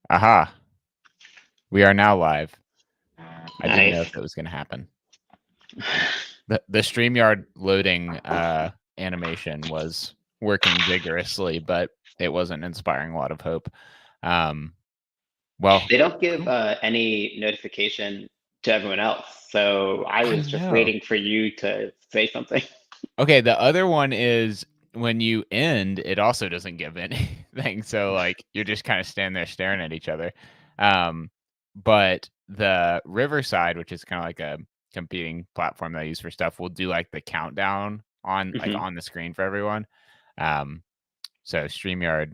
Aha. We are now live. I didn't know Nice. if that was going to happen. The StreamYard loading animation was working vigorously, but it wasn't inspiring a lot of hope. Well, They don't give any notification to everyone else. So I I was just know. waiting for you to say something. Okay, the other one is when you end, it also doesn't give anything. So like you're just kind of standing there staring at each other. But the Riverside, which is kind of like a competing platform that I use for stuff, will do like the countdown on like on the screen for everyone. So StreamYard,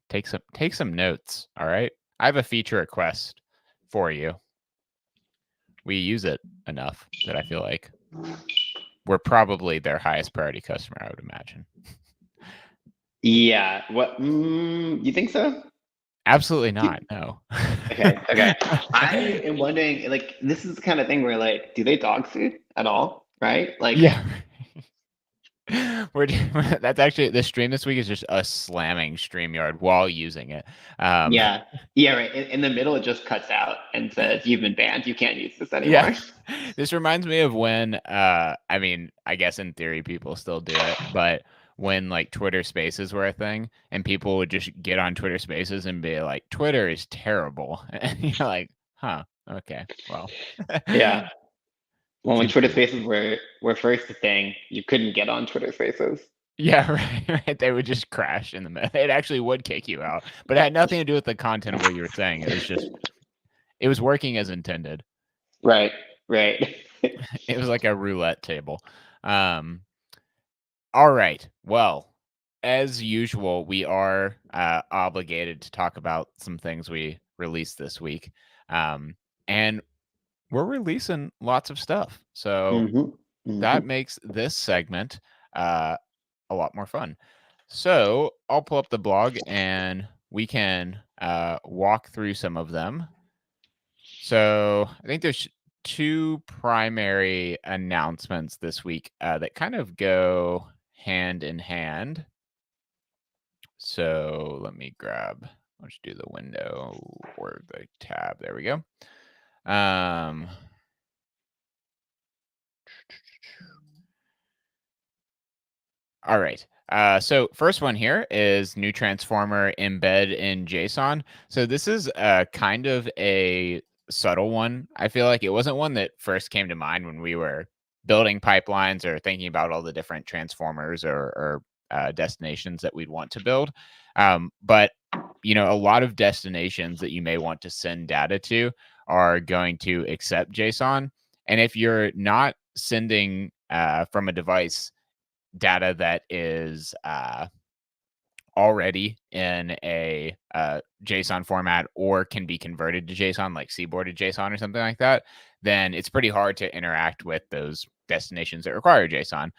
take some notes. All right. I have a feature request for you. We use it enough that I feel like we're probably their highest priority customer, I would imagine. Yeah. What? You think so? Absolutely not. No. Okay. Okay. I am wondering, like, this is the kind of thing where, like, do they dog food at all? Right? Like, Yeah. That's actually the stream this week is just us slamming StreamYard while using it. yeah. Yeah, right. In the middle, it just cuts out and says, "You've been banned. You can't use this Yeah. anymore." This reminds me of when I mean, I guess in theory people still do it, but when like Twitter Spaces were a thing and people would just get on Twitter Spaces and be like, Twitter is terrible. And you're like, huh, okay, well. Yeah. Well, when Seems Twitter pretty Spaces were first a thing, you couldn't get on Twitter Spaces. Yeah, right. They would just crash in the middle. It actually would kick you out, but it had nothing to do with the content of what you were saying. It was working as intended. Right. Right. It was like a roulette table. Um, all right. Well, as usual, we are obligated to talk about some things we released this week. And we're releasing lots of stuff. So that makes this segment a lot more fun. So I'll pull up the blog and we can walk through some of them. So I think there's two primary announcements this week that kind of go hand in hand. So let me grab, let's do the window or the tab. There we go. All right. So first one here is new transformer embed in JSON. So this is kind of a subtle one. I feel like it wasn't one that first came to mind when we were building pipelines or thinking about all the different transformers or destinations that we'd want to build. But you know, a lot of destinations that you may want to send data to are going to accept JSON. And if you're not sending from a device data that is already in a JSON format or can be converted to JSON, like seaboarded JSON or something like that, then it's pretty hard to interact with those destinations that require JSON.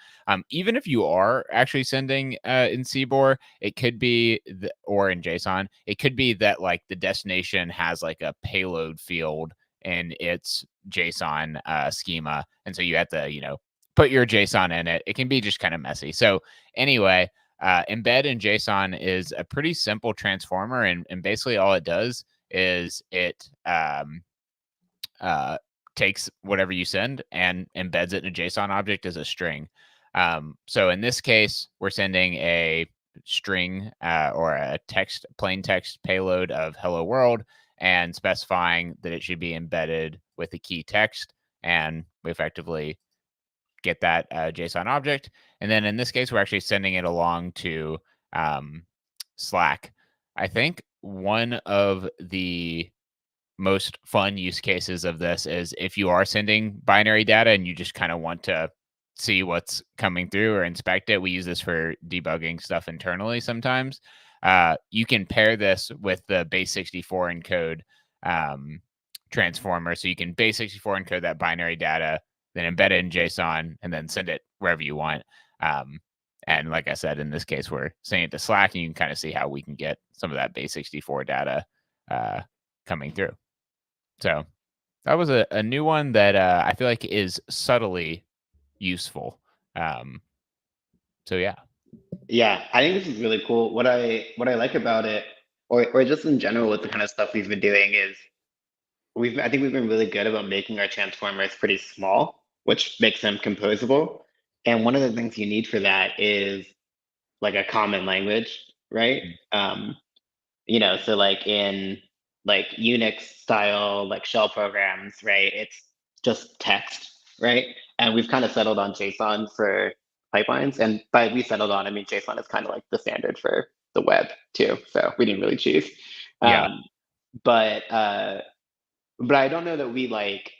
Even if you are actually sending in Seaboard, it could be, or in JSON, it could be that like the destination has like a payload field in its JSON schema. And so you have to, you know, put your JSON in it. It can be just kind of messy. So anyway, embed in JSON is a pretty simple transformer, and basically all it does is it takes whatever you send and embeds it in a JSON object as a string. So in this case, we're sending a string or a text, plain text payload of hello world and specifying that it should be embedded with a key text. And we effectively get that JSON object. And then in this case, we're actually sending it along to Slack. I think one of the most fun use cases of this is if you are sending binary data and you just kind of want to see what's coming through or inspect it. We use this for debugging stuff internally sometimes. You can pair this with the base64 encode transformer. So you can base64 encode that binary data, then embed it in JSON, and then send it wherever you want. And like I said, in this case, we're sending it to Slack, and you can kind of see how we can get some of that base64 data coming through. So that was a new one that I feel like is subtly useful. So yeah. Yeah, I think this is really cool. What I like about it, or just in general with the kind of stuff we've been doing is I think we've been really good about making our transformers pretty small, which makes them composable. And one of the things you need for that is like a common language, right? Mm. So like in like Unix style like shell programs, right? It's just text, right? And we've kind of settled on JSON for pipelines. And by we settled on, I mean JSON is kind of like the standard for the web too. So we didn't really choose. Yeah. Um, but but I don't know that we like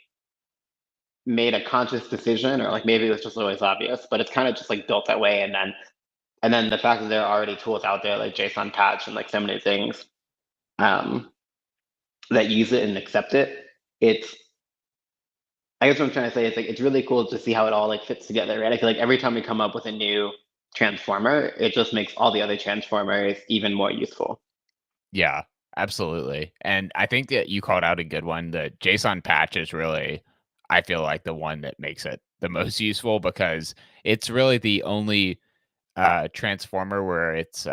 made a conscious decision or like maybe it was just always obvious, but it's kind of just like built that way. And then the fact that there are already tools out there like JSON patch and like so many things um, that use it and accept it, it's I guess what I'm trying to say is like it's really cool to see how it all like fits together, right? I feel like every time we come up with a new transformer, it just makes all the other transformers even more useful. Yeah, absolutely. And I think that you called out a good one. The JSON patch is really, I feel like, the one that makes it the most useful because it's really the only transformer where it's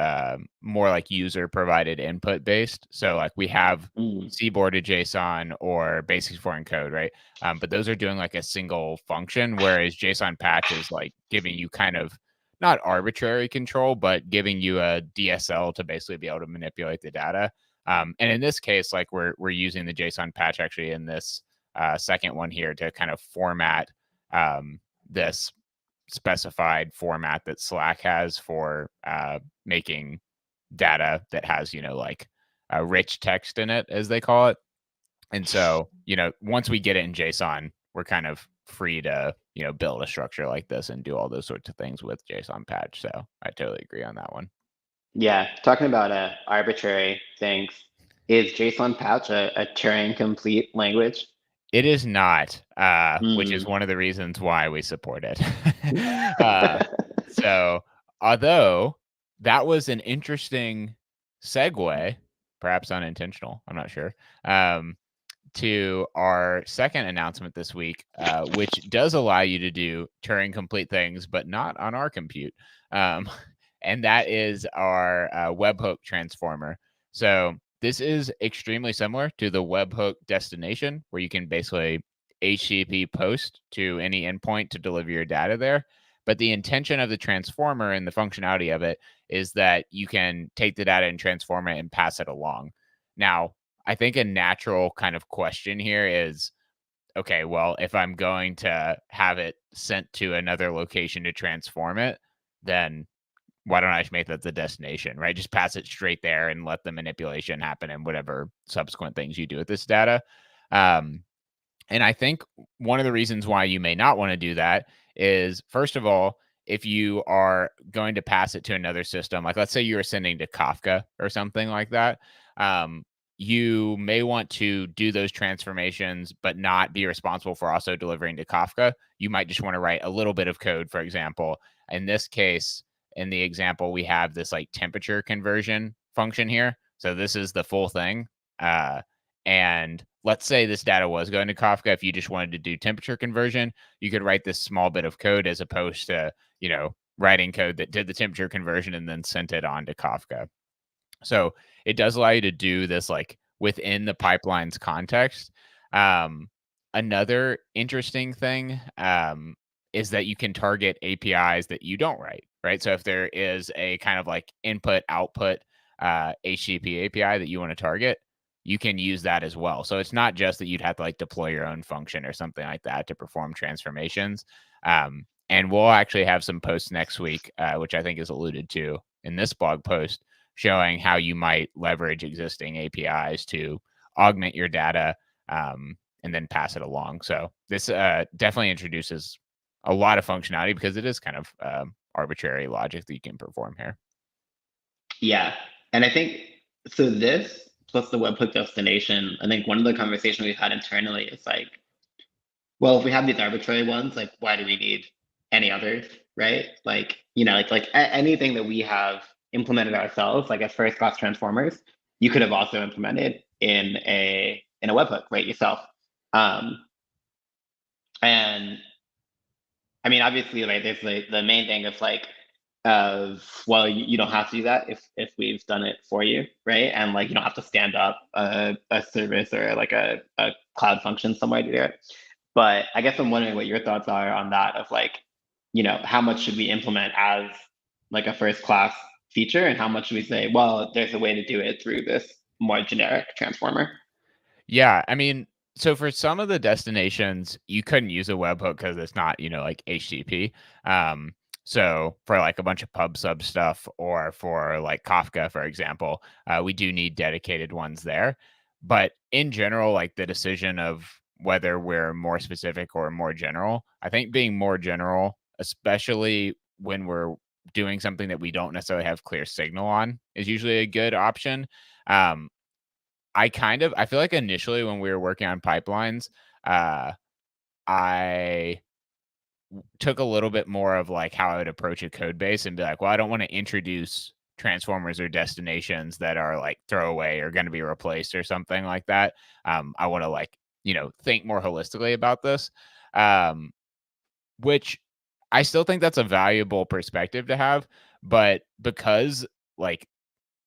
more like user provided input based. So like we have Mm. Seaboard to JSON or basic foreign code, right? But those are doing like a single function, whereas JSON patch is like giving you kind of not arbitrary control, but giving you a DSL to basically be able to manipulate the data. And in this case, like we're using the JSON patch actually in this second one here to kind of format this specified format that Slack has for making data that has, like rich text in it, as they call it. And so, once we get it in JSON, we're kind of free to, build a structure like this and do all those sorts of things with JSON patch. So I totally agree on that one. Yeah, talking about arbitrary things, is JSON patch a Turing complete language? It is not, which is Mm. one of the reasons why we support it. uh, so, although that was an interesting segue, perhaps unintentional, I'm not sure, um, to our second announcement this week, which does allow you to do Turing complete things, but not on our compute. Um, and that is our webhook transformer. So this is extremely similar to the webhook destination, where you can basically HTTP post to any endpoint to deliver your data there. But the intention of the transformer and the functionality of it is that you can take the data and transform it and pass it along. Now, I think a natural kind of question here is, okay, well, if I'm going to have it sent to another location to transform it, then why don't I just make that the destination, right? Just pass it straight there and let the manipulation happen and whatever subsequent things you do with this data. Um, and I think one of the reasons why you may not want to do that is, first of all, if you are going to pass it to another system, like let's say you are sending to Kafka or something like that, um, you may want to do those transformations, but not be responsible for also delivering to Kafka. You might just want to write a little bit of code, for example. In this case, in the example, we have this like temperature conversion function here. So this is the full thing. And let's say this data was going to Kafka. If you just wanted to do temperature conversion, you could write this small bit of code as opposed to, writing code that did the temperature conversion and then sent it on to Kafka. So it does allow you to do this like within the pipeline's context. Um, Another interesting thing is that you can target APIs that you don't write, right? So if there is a kind of like input output HTTP API that you want to target, you can use that as well. So it's not just that you'd have to like deploy your own function or something like that to perform transformations. And we'll actually have some posts next week, which I think is alluded to in this blog post, showing how you might leverage existing APIs to augment your data and then pass it along. So this definitely introduces a lot of functionality because it is kind of arbitrary logic that you can perform here. Yeah, and I think so. This plus the webhook destination, I think one of the conversations we've had internally is like, well, if we have these arbitrary ones, like, why do we need any others, right? Like, anything that we have implemented ourselves, like as first class transformers, you could have also implemented in a webhook, right, yourself. Um, and I mean, obviously, like, there's the main thing of like of, well, you don't have to do that if we've done it for you, right? And like you don't have to stand up a service or like a cloud function somewhere to do it. But I guess I'm wondering what your thoughts are on that of like, how much should we implement as like a first class feature, and how much should we say, well, there's a way to do it through this more generic transformer? Yeah, I mean, so for some of the destinations, you couldn't use a webhook because it's not, like HTTP. Um, so for like a bunch of pub sub stuff or for like Kafka, for example, we do need dedicated ones there. But in general, like the decision of whether we're more specific or more general, I think being more general, especially when we're doing something that we don't necessarily have clear signal on, is usually a good option. Um, I feel like initially when we were working on pipelines, uh, I took a little bit more of like how I would approach a code base and be like, well, I don't want to introduce transformers or destinations that are like throwaway or going to be replaced or something like that. I want to like, think more holistically about this. Um, which I still think that's a valuable perspective to have, but because like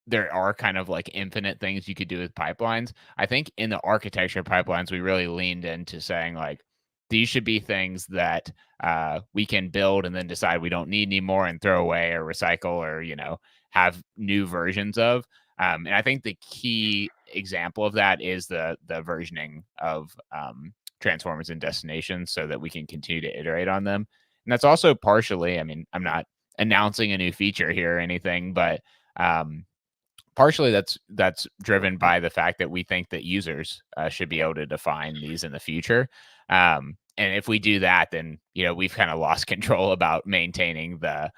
there are kind of like infinite things you could do with pipelines. I think in the architecture of pipelines, we really leaned into saying like these should be things that we can build and then decide we don't need anymore and throw away or recycle or have new versions of. And I think the key example of that is the versioning of transformers and destinations so that we can continue to iterate on them. And that's also partially, I mean, I'm not announcing a new feature here or anything, but um, partially that's driven by the fact that we think that users should be able to define these in the future. And if we do that, then we've kind of lost control about maintaining the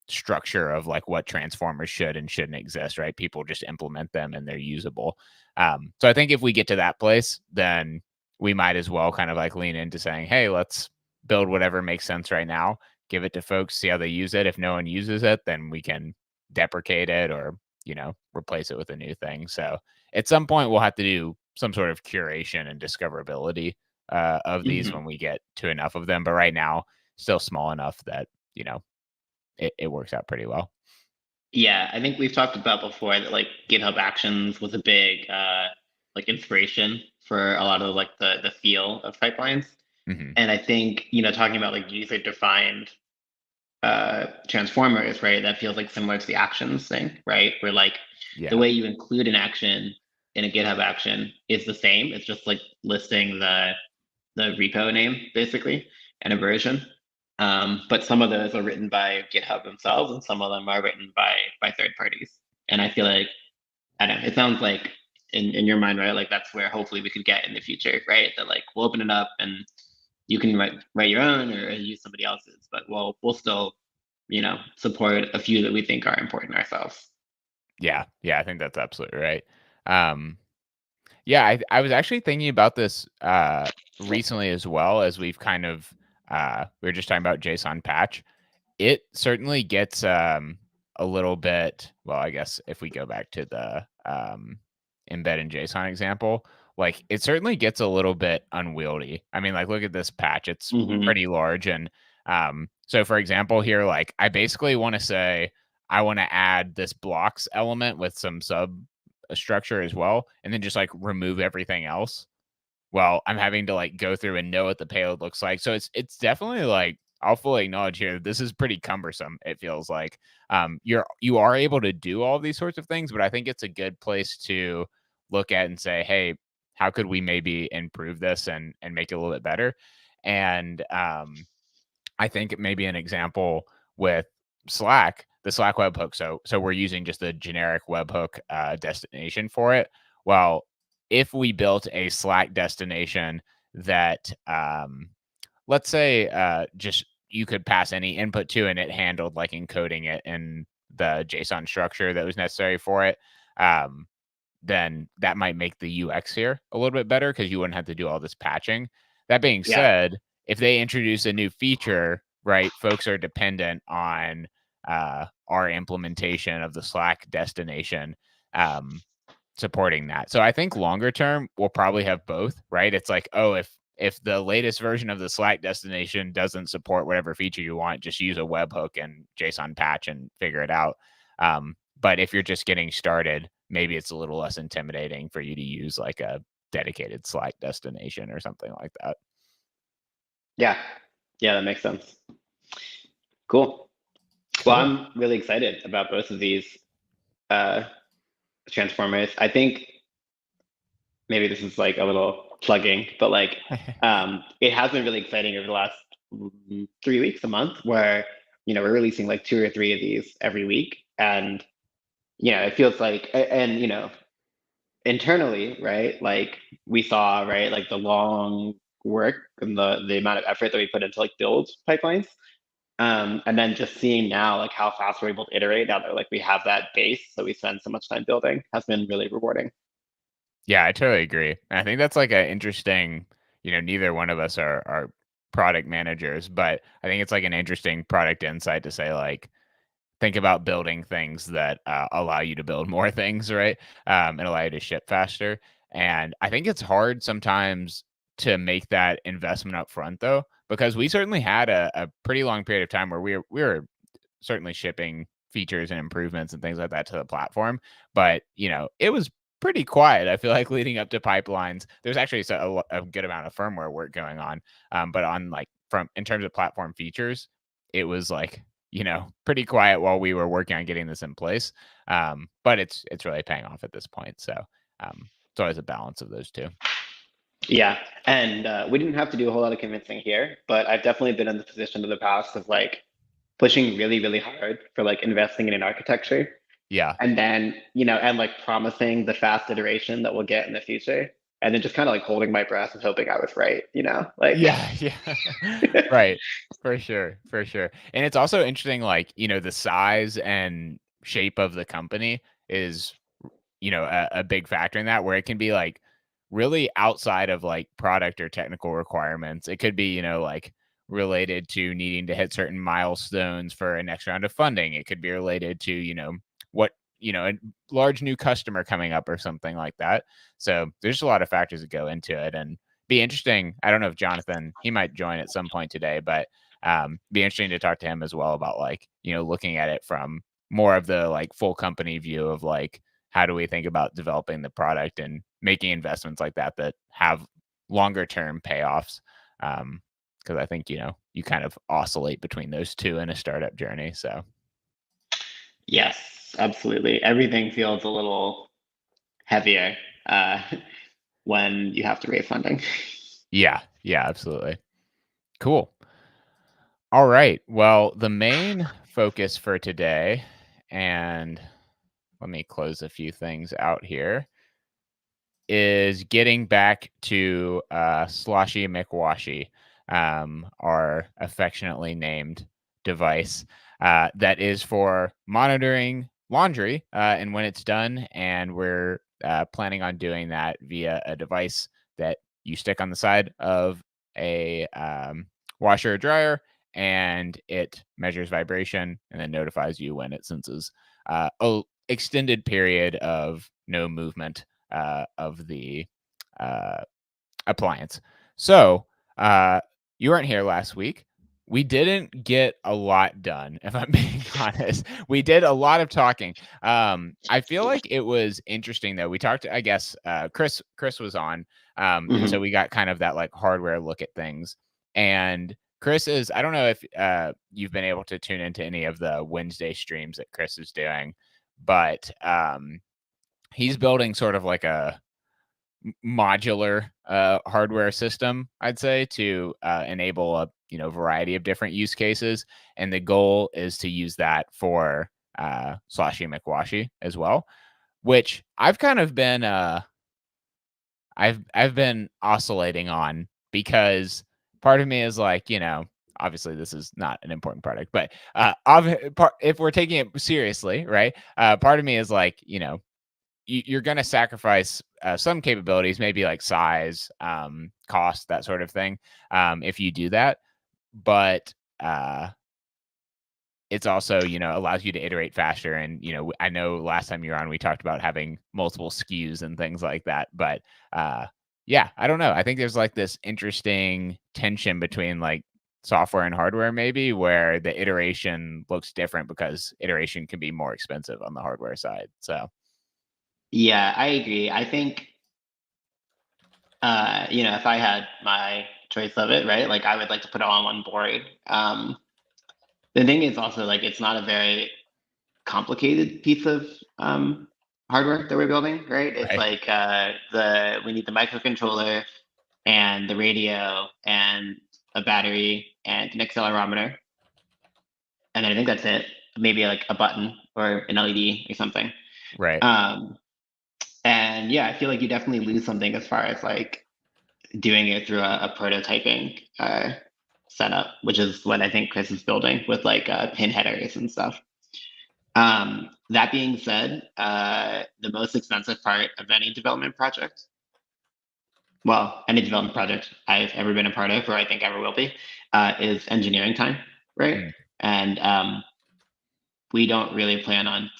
structure of like what transformers should and shouldn't exist. Right? People just implement them and they're usable. So I think if we get to that place, then we might as well kind of like lean into saying, hey, let's build whatever makes sense right now. Give it to folks, see how they use it. If no one uses it, then we can deprecate it or replace it with a new thing. So at some point we'll have to do some sort of curation and discoverability of these Mhm. when we get to enough of them, but right now still small enough that it works out pretty well. Yeah, I think we've talked about before that like GitHub Actions was a big like inspiration for a lot of like the feel of pipelines. Hmm. And I think, talking about like user defined transformers, right? That feels like similar to the actions thing, right? Where like the Yeah. way you include an action in a GitHub action is the same. It's just like listing the repo name basically and a version. But some of those are written by GitHub themselves, and some of them are written by third parties. And I feel like I don't know. It sounds like in your mind, right? Like that's where hopefully we could get in the future, right? That like we'll open it up and you can write your own or use somebody else's, but we'll still support a few that we think are important ourselves. Yeah. Yeah. I think that's absolutely right. Um, Yeah, I was actually thinking about this recently as well as we've kind of we were just talking about JSON patch. It certainly gets a little bit, well, I guess if we go back to the embed in JSON example, like it certainly gets a little bit unwieldy. I mean, like look at this patch. It's Hmm. pretty large and so for example here like I basically want to say I want to add this blocks element with some sub structure as well and then just like remove everything else. Well, I'm having to like go through and know what the payload looks like. So it's definitely like I'll fully acknowledge here this is pretty cumbersome. It feels like you are able to do all these sorts of things, but I think it's a good place to look at and say, hey, how could we maybe improve this and make it a little bit better? And I think maybe an example with Slack, the Slack webhook. So we're using just a generic webhook destination for it. Well, if we built a Slack destination that let's say just you could pass any input to and it handled like encoding it in the JSON structure that was necessary for it. Um, then that might make the UX here a little bit better because you wouldn't have to do all this patching. That being Yeah. said, if they introduce a new feature, right, folks are dependent on our implementation of the Slack destination supporting that. So I think longer term we'll probably have both, right? It's like, oh, if the latest version of the Slack destination doesn't support whatever feature you want, just use a webhook and JSON patch and figure it out. But if you're just getting started, maybe it's a little less intimidating for you to use like a dedicated Slack destination or something like that. Yeah. Yeah, that makes sense. Cool. Well, Cool. I'm really excited about both of these uh, transformers. I think maybe this is like a little plugging, but like it has been really exciting over the last 3 weeks, a month, where we're releasing like 2 or 3 of these every week, and it feels like, and internally, right? Like we saw, right, like the long work and the amount of effort that we put into like build pipelines. And then just seeing now like how fast we're able to iterate now that like we have that base that we spend so much time building has been really rewarding. Yeah, I totally agree. And I think that's like an interesting, neither one of us are product managers, but I think it's like an interesting product insight to say like, think about building things that allow you to build more things, right? And allow you to ship faster. And I think it's hard sometimes to make that investment up front though, because we certainly had a pretty long period of time where we were certainly shipping features and improvements and things like that to the platform. But, it was pretty quiet. I feel like leading up to pipelines, there's actually a good amount of firmware work going on. But on like from in terms of platform features, it was like, pretty quiet while we were working on getting this in place. But it's really paying off at this point. So it's always a balance of those two. Yeah, and we didn't have to do a whole lot of convincing here, but I've definitely been in the position in the past of like pushing really, really hard for like investing in an architecture, Yeah. and then and like promising the fast iteration that we'll get in the future, and then just kind of like holding my breath and hoping I was right, like. Yeah, yeah. Right. For sure, for sure. And it's also interesting, like, the size and shape of the company is, a big factor in that, where it can be like really outside of like product or technical requirements. It could be, like related to needing to hit certain milestones for a next round of funding. It could be related to, what, a large new customer coming up or something like that. So there's a lot of factors that go into it, and be interesting. I don't know if Jonathan, he might join at some point today, but be interesting to talk to him as well about like, looking at it from more of the like full company view of like, how do we think about developing the product and making investments like that that have longer term payoffs? Because I think, you kind of oscillate between those two in a startup journey. So Yes, absolutely. Everything feels a little heavier uh, when you have to raise funding. yeah, yeah, absolutely. Cool. All right. Well, the main focus for today, and let me close a few things out here, is getting back to Sloshy McWashy, our affectionately named device that is for monitoring laundry and when it's done. And we're planning on doing that via a device that you stick on the side of a washer or dryer, and it measures vibration and then notifies you when it senses a extended period of no movement of the uh, appliance. So you weren't here last week. We didn't get a lot done, if I'm being honest. We did a lot of talking. I feel like it was interesting though. We talked, I guess, Chris was on, and so Mhm. we got kind of that like hardware look at things. And Chris is, I don't know if you've been able to tune into any of the Wednesday streams that Chris is doing, but he's building sort of like a modular hardware system, I'd say, to enable a variety of different use cases. And the goal is to use that for Sloshy McWashy as well, which I've kind of been I've been oscillating on, because part of me is like, obviously this is not an important product, but if we're taking it seriously, right? Part of me is like, you're going to sacrifice some capabilities, maybe like size, cost, that sort of thing, if you do that. But it's also, allows you to iterate faster. And, I know last time you were on, we talked about having multiple SKUs and things like that. But Yeah, I don't know. I think there's like this interesting tension between like software and hardware maybe where the iteration looks different because iteration can be more expensive on the hardware side. So, Yeah, I agree. I think if I had my choice of it, right, like I would like to put it all on one board. The thing is also like it's not a very complicated piece of hardware that we're building, right? It's right. like the we need the microcontroller and the radio and a battery and an accelerometer, and I think that's it. Maybe like a button or an LED or something. Right. Um, and yeah, I feel like you definitely lose something as far as like doing it through a prototyping setup, which is what I think Chris is building with like pin headers and stuff. That being said, the most expensive part of any development project, well, any development project I've ever been a part of, or I think ever will be, is engineering time, right? Mm, And we don't really plan on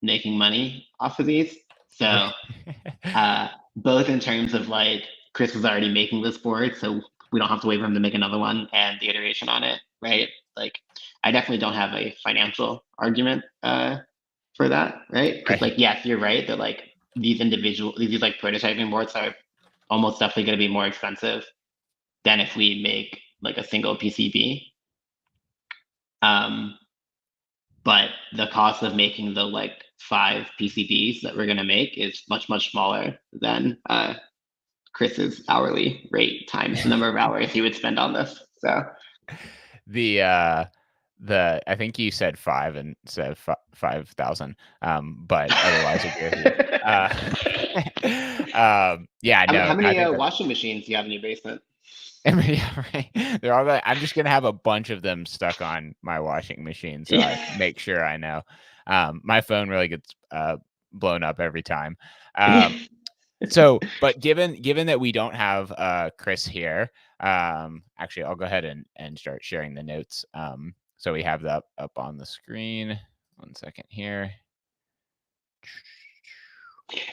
making money off of these. So, both in terms of like Chris was already making this board, so we don't have to wait for him to make another one and the iteration on it, right? Like, I definitely don't have a financial argument for that, right? Because right. like, yes, you're right that like these like prototyping boards are almost definitely going to be more expensive than if we make like a single PCB. Um, but the cost of making the like 5 PCBs that we're going to make is much smaller than Chris's hourly rate times the number of hours he would spend on this. So The I think you said 5 and said 5,000. But otherwise agree with you. Uh, yeah, how no, I many think that washing machines do you have in your basement? yeah, right. They're all like, I'm just gonna have a bunch of them stuck on my washing machine so I make sure I know. My phone really gets blown up every time. Yeah. Um, so, but given that we don't have Chris here, actually, I'll go ahead and start sharing the notes. So we have that up on the screen. 1 second here.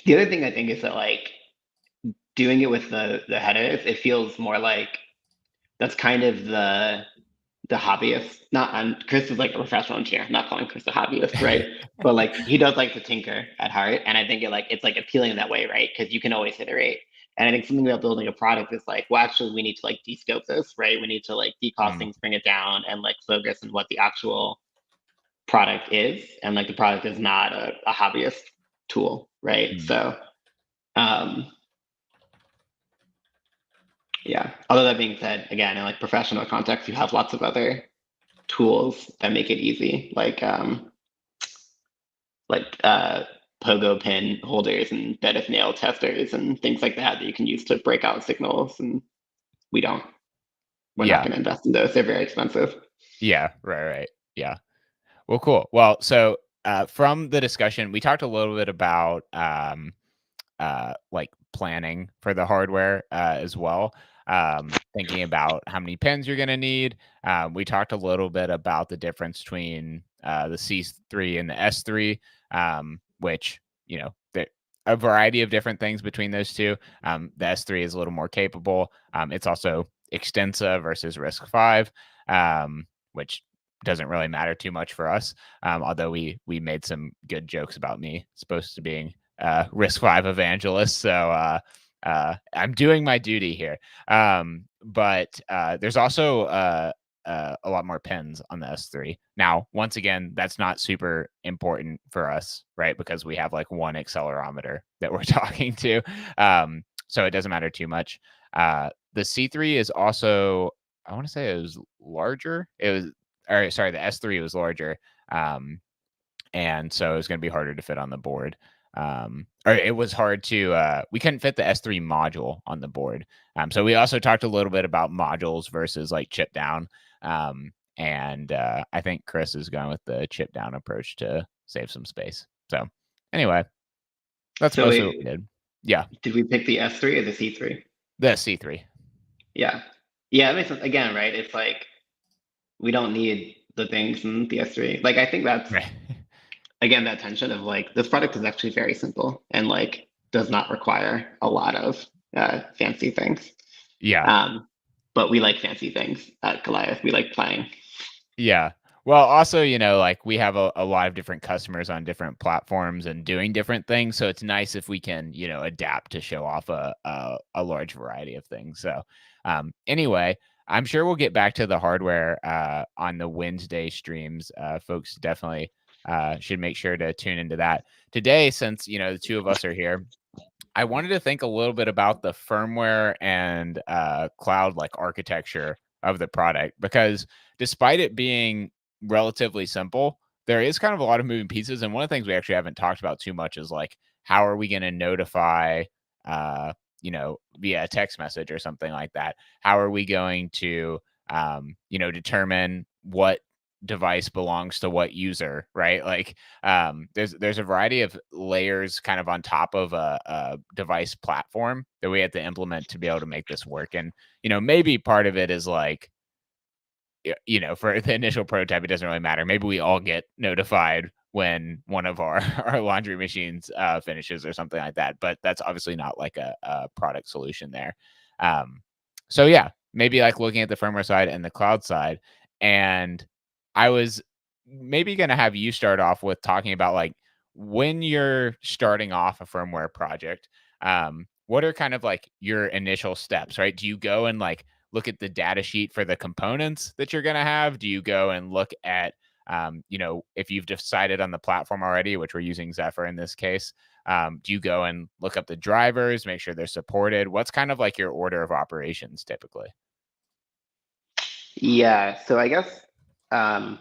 The other thing I think is that like doing it with the headers, it feels more like that's kind of the hobbyist. Not Chris is like a professional engineer. I'm not calling Chris a hobbyist, right? But like he does like to tinker at heart, and I think it's like appealing in that way, right? Because you can always iterate. And I think something about building a product is like, well, actually, we need to like descope this, right? We need to like decost Mm, things, bring it down, and like focus on what the actual product is. And like the product is not a hobbyist tool, right? mm. So, um, yeah. Although that being said, again, in like professional context, you have lots of other tools that make it easy, like pogo pin holders and bed of nail testers and things like that that you can use to break out signals. And we don't. We're not Yeah, going to invest in those. They're very expensive. yeah, right. Yeah. Well, cool. Well, so from the discussion, we talked a little bit about like planning for the hardware as well. Thinking about how many pins you're going to need. We talked a little bit about the difference between the C3 and the S3, which, a variety of different things between those two. The S3 is a little more capable. It's also extensive versus RISC-V, which doesn't really matter too much for us. Although we made some good jokes about me supposed to being RISC-V evangelist. So I'm doing my duty here. But there's also a lot more pins on the S3. Now, once again, that's not super important for us, right? Because we have like one accelerometer that we're talking to. So it doesn't matter too much. The C3 is also, I want to say it was larger. Sorry, the S3 was larger. And so it was going to be harder to fit on the board. Or it was hard to, we couldn't fit the S3 module on the board. So we also talked a little bit about modules versus like chip down. And I think Chris is going with the chip down approach to save some space. So anyway, that's So mostly what we wait, did. Yeah, did we pick the S3 or the C3? the C3. Yeah. Yeah, it makes sense. Again, right? It's like we don't need the things in the S3. Like I think that's Right. again that tension of like this product is actually very simple and like does not require a lot of fancy things. Yeah. But we like fancy things at Goliath. We like playing. Yeah. Well, also, like we have a lot of different customers on different platforms and doing different things. So it's nice if we can, adapt to show off a large variety of things. So, anyway, I'm sure we'll get back to the hardware on the Wednesday streams. Folks definitely should make sure to tune into that. Today, since, the two of us are here, I wanted to think a little bit about the firmware and cloud like architecture of the product because despite it being relatively simple, there is kind of a lot of moving pieces. And one of the things we actually haven't talked about too much is like how are we going to notify, via a text message or something like that? How are we going to, determine what device belongs to what user, right? Like there's a variety of layers kind of on top of a device platform that we have to implement to be able to make this work. And maybe part of it is like for the initial prototype, it doesn't really matter. Maybe we all get notified when one of our our laundry machines finishes or something like that. But that's obviously not like a product solution there. So yeah, maybe like looking at the firmware side and the cloud side. And I was maybe going to have you start off with talking about like when you're starting off a firmware project, what are kind of like your initial steps, right? Do you go and like look at the data sheet for the components that you're going to have? Do you go and look at, if you've decided on the platform already, which we're using Zephyr in this case, do you go and look up the drivers, make sure they're supported? What's kind of like your order of operations typically? Yeah. So I guess, um,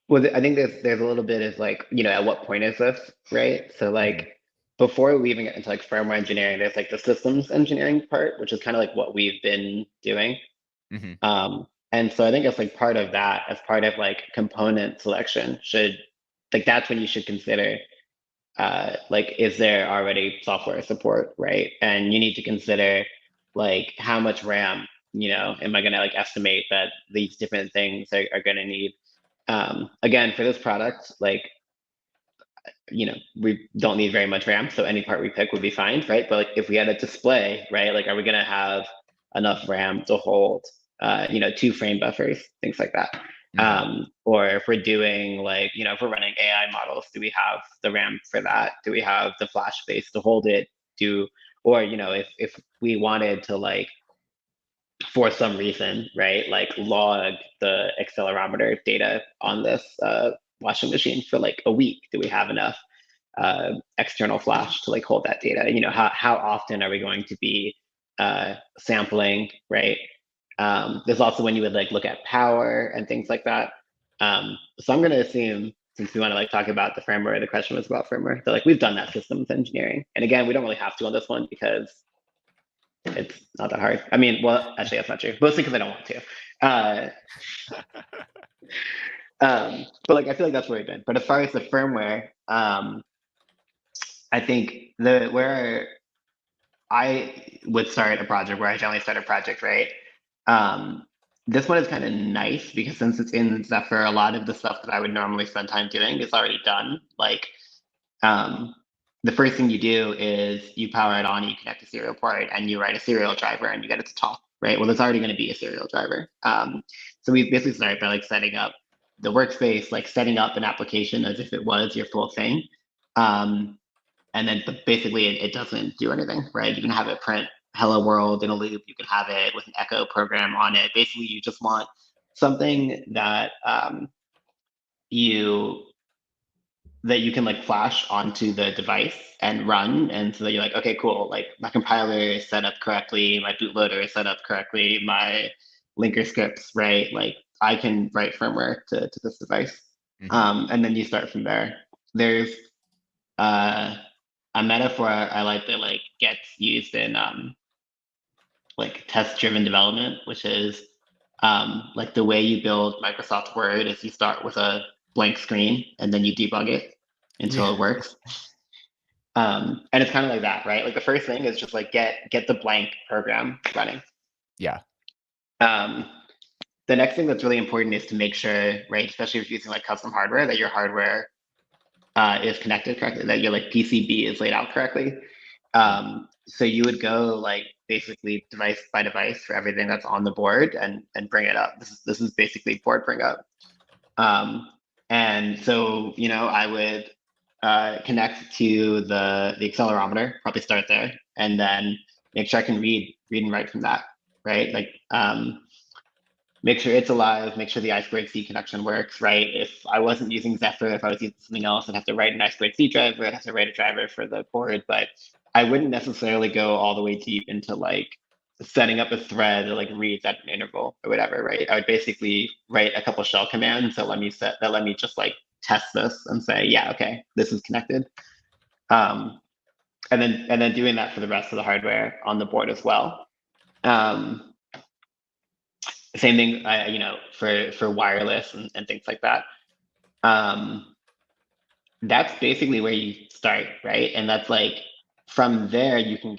well, I think there's a little bit of like, at what point is this, right? So Hmm. like before we even get into like firmware engineering, there's like the systems engineering part, which is kind of like what we've been doing. Hmm. And so I think it's like part of that as part of like component selection should like that's when you should consider like is there already software support, right? And you need to consider like how much RAM, am I gonna like estimate that these different things are gonna need. Again, for this product, like we don't need very much RAM, so any part we pick would be fine, right? But like if we had a display, right, like are we gonna have enough RAM to hold, two frame buffers, things like that. Hmm. Or if we're doing like, if we're running AI models, do we have the RAM for that? Do we have the flash space to hold it? Do or if we wanted to like for some reason, right, like log the accelerometer data on this washing machine for like a week, do we have enough external flash to like hold that data? How often are we going to be sampling, right? There's also when you would like look at power and things like that. So I'm going to assume since we want to like talk about the firmware, the question was about firmware, that like we've done that systems engineering. And again, we don't really have to on this one because it's not that hard. I mean, well, actually, that's not true. Mostly because I don't want to. Uh, but like, I feel like that's where we've been. But as far as the firmware, I think the where I would start a project, where I generally start a project, right? Um, this one is kind of nice because since it's in Zephyr, a lot of the stuff that I would normally spend time doing is already done. Like, um, the first thing you do is you power it on, you connect a serial port, and you write a serial driver, and you get it to talk, right? Well, there's already going to be a serial driver. So we basically start by like setting up the workspace, like setting up an application as if it was your full thing. Um, and then but basically it doesn't do anything, right? You can have it print hello world in a loop. You can have it with an echo program on it. Basically, you just want something that you you can like flash onto the device and run. And so that you're like, okay, cool. Like my compiler is set up correctly, my bootloader is set up correctly, my linker scripts, right? Like I can write firmware to this device. Hmm. And then you start from there. There's uh, a metaphor I like that like gets used in like test driven development, which is like the way you build Microsoft Word is you start with a blank screen and then you debug it Yeah. until it works. And it's kind of like that, right? Like the first thing is just like get the blank program running. Yeah. Um, the next thing that's really important is to make sure, right, especially if you're using like custom hardware, that your hardware is connected correctly, that your like PCB is laid out correctly. so you would go like basically device by device for everything that's on the board and bring it up. This is basically board bring up. And so, I would connect to the accelerometer, probably start there, and then make sure I can read and write from that, right? Like make sure it's alive, make sure the I2C connection works, right? If I wasn't using Zephyr, if I was using something else, I'd have to write an I2C driver, I'd have to write a driver for the board, but I wouldn't necessarily go all the way deep into like setting up a thread that like reads at an interval or whatever, right? I would basically write a couple shell commands that let me just like test this and say, yeah, okay, this is connected. And then doing that for the rest of the hardware on the board as well. Same thing, for wireless and things like that. That's basically where you start, right? And that's like from there you can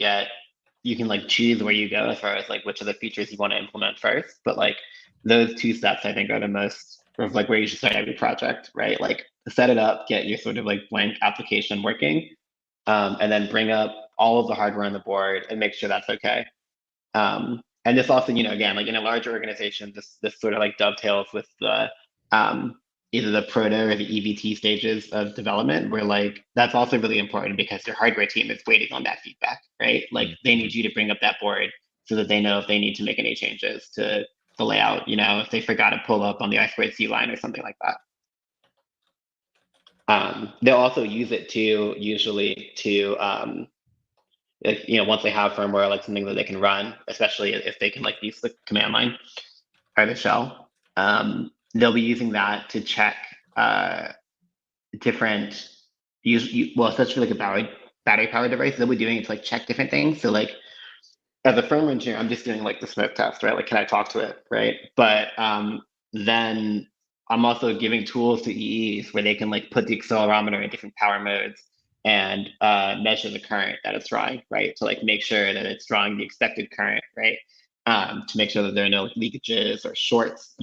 like choose where you go as far as like which of the features you want to implement first. But like those two steps I think are the most of like where you should start every project, right? Like set it up, get your sort of like blank application working, and then bring up all of the hardware on the board and make sure that's okay. And this also, again, like in a larger organization, this sort of like dovetails with the either the proto or the EVT stages of development, where like that's also really important because your hardware team is waiting on that feedback, right? Like they need you to bring up that board so that they know if they need to make any changes to the layout, if they forgot to pull up on the I2C line or something like that. They'll also use it usually to like, once they have firmware, like something that they can run, especially if they can like use the command line or the shell. They'll be using that to check different especially like a battery powered device. They'll be doing it to like check different things. So like as a firmware engineer, I'm just doing like the smoke test, right? Like, can I talk to it, right? But then I'm also giving tools to EEs where they can like put the accelerometer in different power modes and measure the current that it's drawing, right? To like make sure that it's drawing the expected current, right? To make sure that there are no leakages or shorts,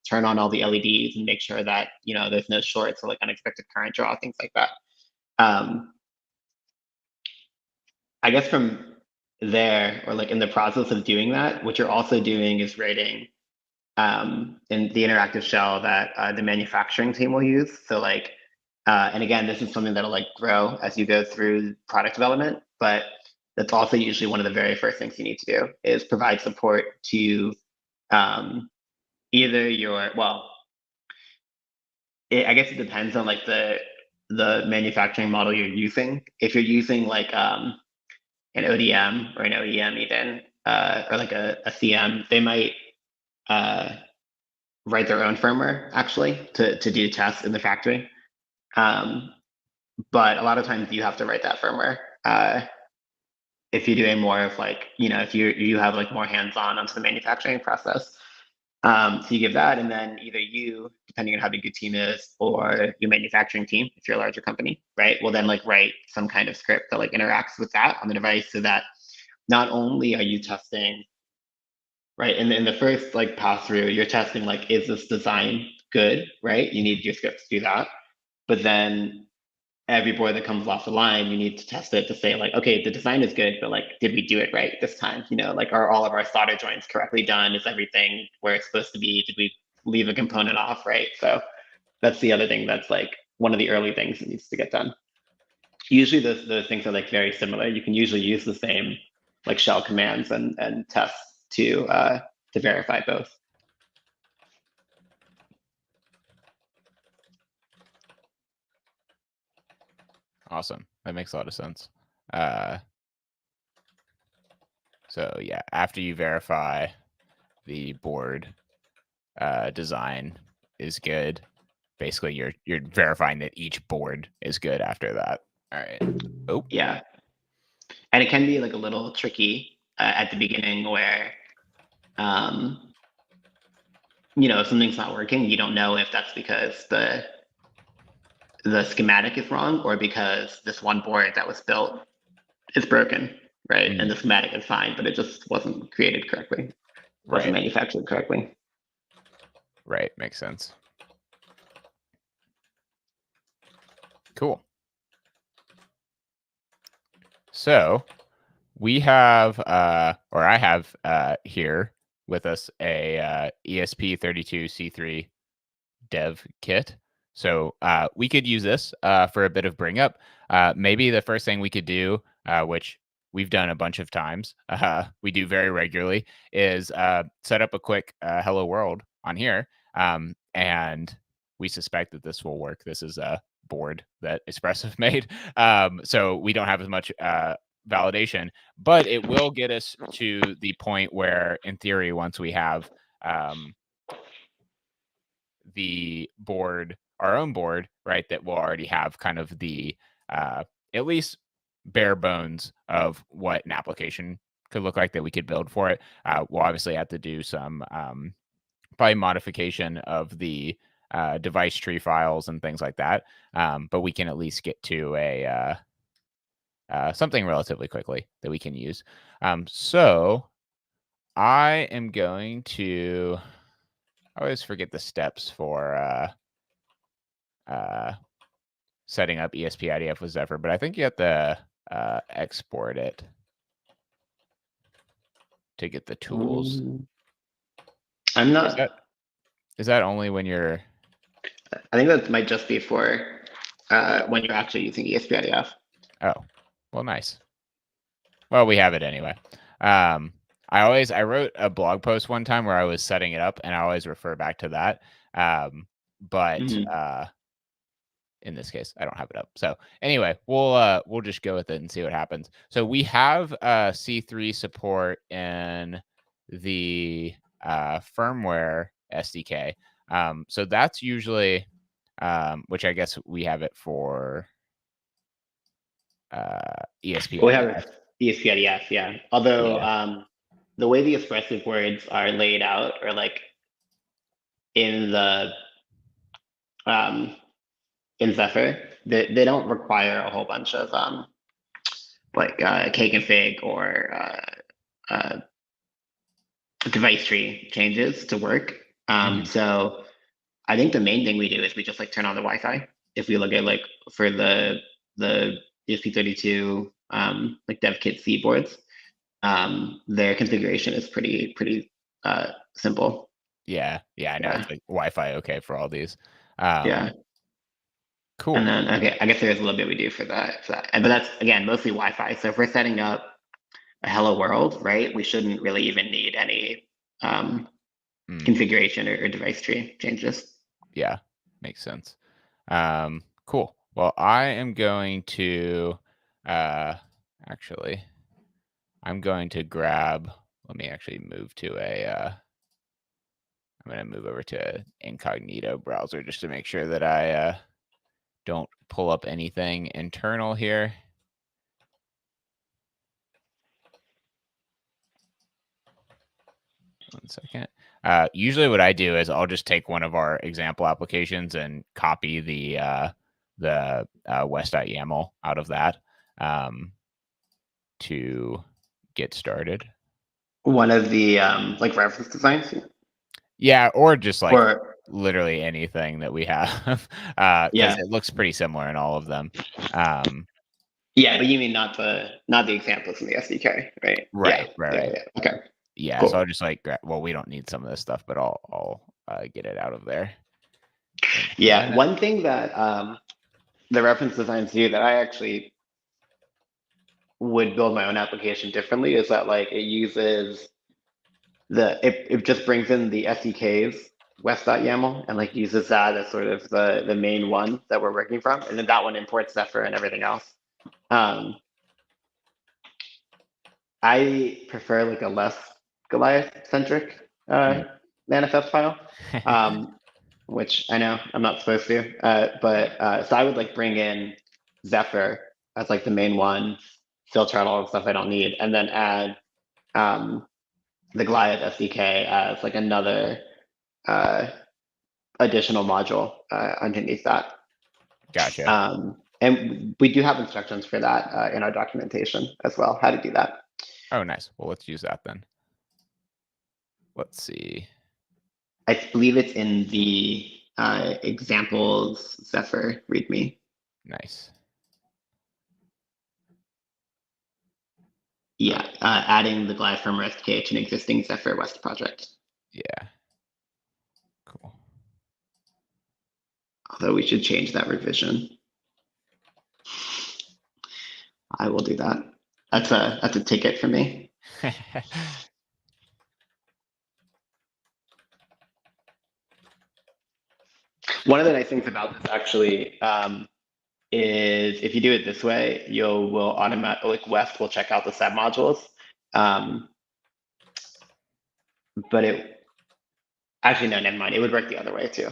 turn on all the LEDs and make sure that, there's no shorts or like unexpected current draw, things like that. I guess from there, or like in the process of doing that, what you're also doing is writing in the interactive shell that the manufacturing team will use. So like, and again, this is something that'll like grow as you go through product development, but that's also usually one of the very first things you need to do is provide support to either I guess it depends on like the manufacturing model you're using. If you're using like an ODM or an OEM even, or like a CM, they might write their own firmware actually to do tests in the factory. But a lot of times you have to write that firmware. If you're doing more of like, if you have like more hands-on onto the manufacturing process. So you give that, and then either you, depending on how big your team is, or your manufacturing team, if you're a larger company, right, will then like write some kind of script that like interacts with that on the device so that not only are you testing, right, in the first like pass through, you're testing like, is this design good, right? You need your script to do that. But then every board that comes off the line, you need to test it to say like, okay, the design is good, but like, did we do it right this time? Like, are all of our solder joints correctly done? Is everything where it's supposed to be? Did we leave a component off, right? So that's the other thing that's like one of the early things that needs to get done. Usually those things are like very similar. You can usually use the same like shell commands and tests to verify both. Awesome. That makes a lot of sense. So yeah, after you verify the board design is good, basically you're verifying that each board is good after that. All right. Oh. Yeah. And it can be like a little tricky at the beginning where if something's not working, you don't know if that's because the schematic is wrong or because this one board that was built is broken, right? And the schematic is fine, but it just wasn't created correctly, wasn't manufactured correctly. Right, makes sense. Cool. So we have, or I have here with us a ESP32C3 dev kit. So we could use this for a bit of bring up. Maybe the first thing we could do, which we've done a bunch of times, we do very regularly, is set up a quick hello world on here. And we suspect that this will work. This is a board that Espressive made. So we don't have as much validation, but it will get us to the point where, in theory, once we have the board, our own board, right, that will already have kind of the at least bare bones of what an application could look like that we could build for it. We'll obviously have to do some probably modification of the device tree files and things like that. But we can at least get to a something relatively quickly that we can use. So I am going to. I always forget the steps for setting up ESP-IDF with Zephyr, but I think you have to export it to get the tools. I'm Or not. Is that only when you're? I think that might just be for when you're actually using ESP-IDF. Oh, well, nice. Well, we have it anyway. I wrote a blog post one time where I was setting it up, and I always refer back to that. But in this case, I don't have it up. So anyway, we'll just go with it and see what happens. So we have C3 support in the firmware SDK. So that's usually, which I guess we have it for ESP. We have ESP-IDF, yeah. Although the way the expressive words are laid out, or like in the in Zephyr, they don't require a whole bunch of like kconfig or device tree changes to work. So I think the main thing we do is we just like turn on the Wi-Fi. If we look at like for the ESP32 like dev kit C boards, their configuration is pretty simple. Yeah, I know. Yeah. It's like Wi-Fi okay for all these. Yeah. Cool. And then okay, I guess there's a little bit we do for that. But that's again mostly Wi-Fi. So if we're setting up a hello world, right, we shouldn't really even need any configuration or device tree changes. Yeah, makes sense. Cool. Well, I am going to actually I'm going to grab, let me actually move to I'm going to move over to incognito browser just to make sure that I don't pull up anything internal here. One second. Usually what I do is I'll just take one of our example applications and copy the west.yaml out of that to get started. One of the like reference designs. Yeah, or just like literally anything that we have, because it looks pretty similar in all of them. Yeah, but you mean not the examples in the SDK, right? Right. Yeah. Okay. Yeah, cool. So I'll just like, well, we don't need some of this stuff, but I'll get it out of there. Yeah, one thing that the reference designs do that I actually would build my own application differently is that like it uses it just brings in the SDKs west.yaml and like uses that as sort of the main one that we're working from, and then that one imports Zephyr and everything else. I prefer like a less Golioth centric manifest file, which I know I'm not supposed to, but so I would like bring in Zephyr as like the main one, filter out all the stuff I don't need, and then add the Golioth SDK as like another additional module underneath that. Gotcha. And we do have instructions for that in our documentation as well, how to do that. Oh, nice. Well, let's use that then. Let's see. I believe it's in the examples Zephyr README. Nice. Yeah, adding the Glide firmware SDK to an existing Zephyr West project. Yeah. Cool. Although we should change that revision. I will do that. That's a ticket for me. One of the nice things about this actually is if you do it this way, you will automatically, like West will check out the sub modules. But it actually, no, never mind. It would work the other way too.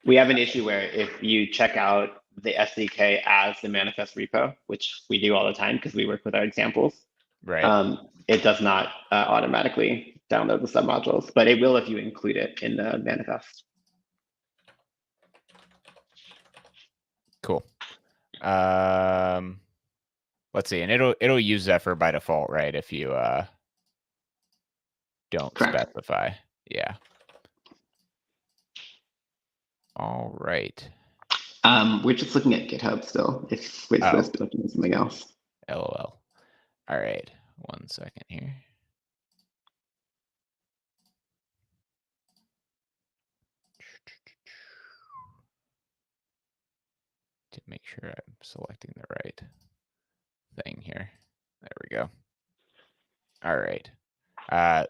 We have an issue where if you check out the SDK as the manifest repo, which we do all the time because we work with our examples, Right. it does not automatically download the submodules, but it will if you include it in the manifest. Cool. Let's see, and it'll use Zephyr by default, right? If you don't Correct. specify. Yeah. All right. We're just looking at GitHub still. If we're supposed to be looking at something else. LOL. All right. 1 second here. To make sure I'm selecting the right thing here. There we go. All right.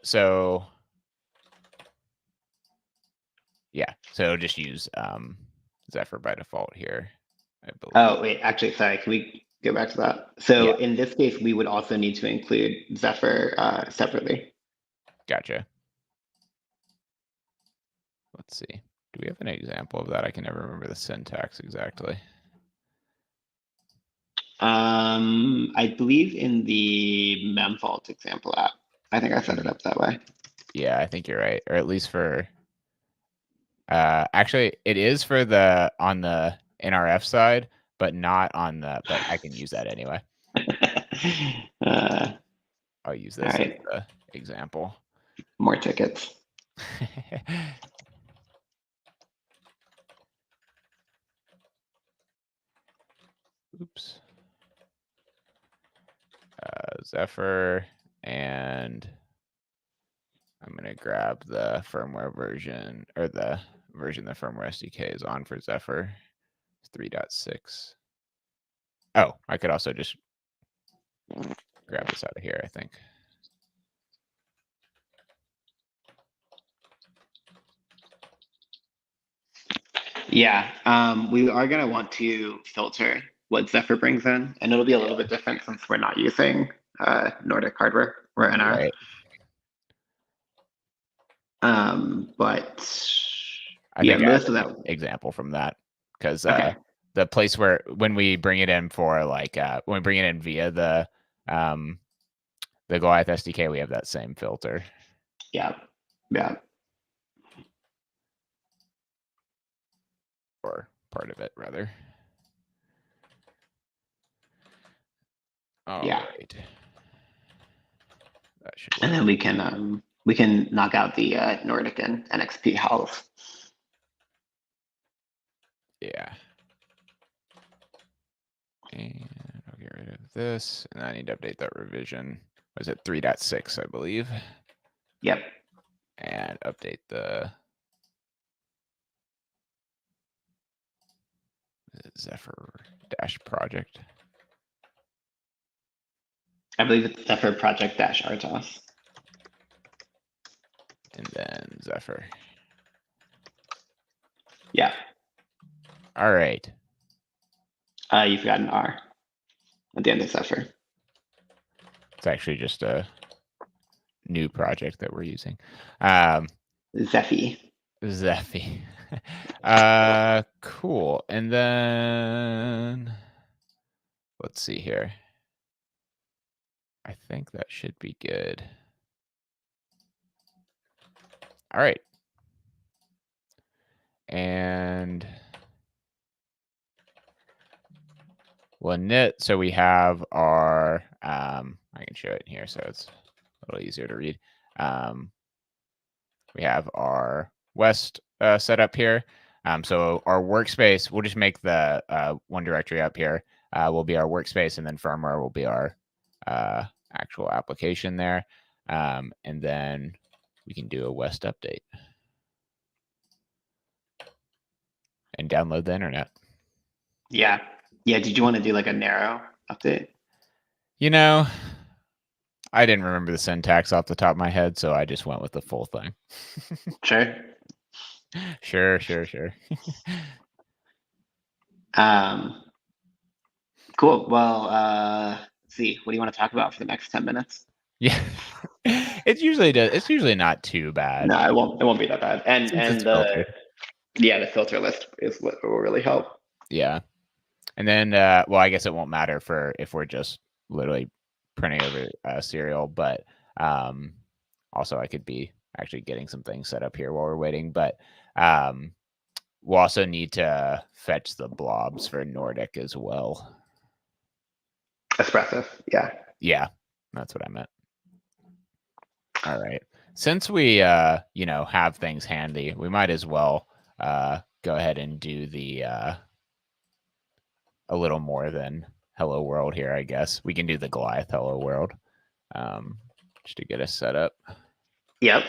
So yeah, so just use Zephyr by default here, I believe. Oh, wait, actually, sorry, can we go back to that? So Yeah. in this case, we would also need to include Zephyr separately. Gotcha. Let's see. Do we have an example of that? I can never remember the syntax exactly. I believe in the memvault example app. I think I set it up that way. Yeah, I think you're right. Or at least for actually it is for the on the NRF side, but not on the but I can use that anyway. I'll use this as the example. More tickets. Oops. Zephyr, and I'm going to grab the firmware version, or the version the firmware SDK is on for Zephyr. It's 3.6. Oh, I could also just grab this out of here, I think. Yeah, we are going to want to filter what Zephyr brings in, and it'll be a little bit different since we're not using Nordic hardware or NR. Right. But I yeah, think I have most of that an example from that because okay. the place where when we bring it in for like when we bring it in via the Golioth SDK, we have that same filter. Yeah, yeah. Or part of it, rather. All right. That should work. And then we can knock out the Nordic and NXP hulls. Yeah. And I'll get rid of this. And I need to update that revision. Was it 3.6, I believe? Yep. And update the Zephyr dash project. I believe it's Zephyr project dash RTOS. And then Zephyr. Yeah. All right. You forgot an R at the end of Zephyr. It's actually just a new project that we're using. Zephy. Zephy. Cool. And then let's see here. I think that should be good. All right. And well, knit. So we have our, I can show it here so it's a little easier to read. We have our West setup here. So our workspace, we'll just make the one directory up here will be our workspace, and then firmware will be our actual application there. And then we can do a West update and download the internet. Yeah. Did you want to do like a narrow update? I didn't remember the syntax off the top of my head, so I just went with the full thing. Sure. Sure. Cool. Well, let's see. What do you want to talk about for the next 10 minutes? Yeah. It's usually not too bad. No, it won't be that bad. And the filter list is what will really help. Yeah. And then I guess it won't matter for if we're just literally printing over serial, but also I could be actually getting some things set up here while we're waiting, but we'll also need to fetch the blobs for Nordic as well. Espresso, yeah. Yeah, that's what I meant. All right. Since we have things handy, we might as well go ahead and do the a little more than Hello World here, I guess. We can do the Golioth Hello World just to get us set up. Yep.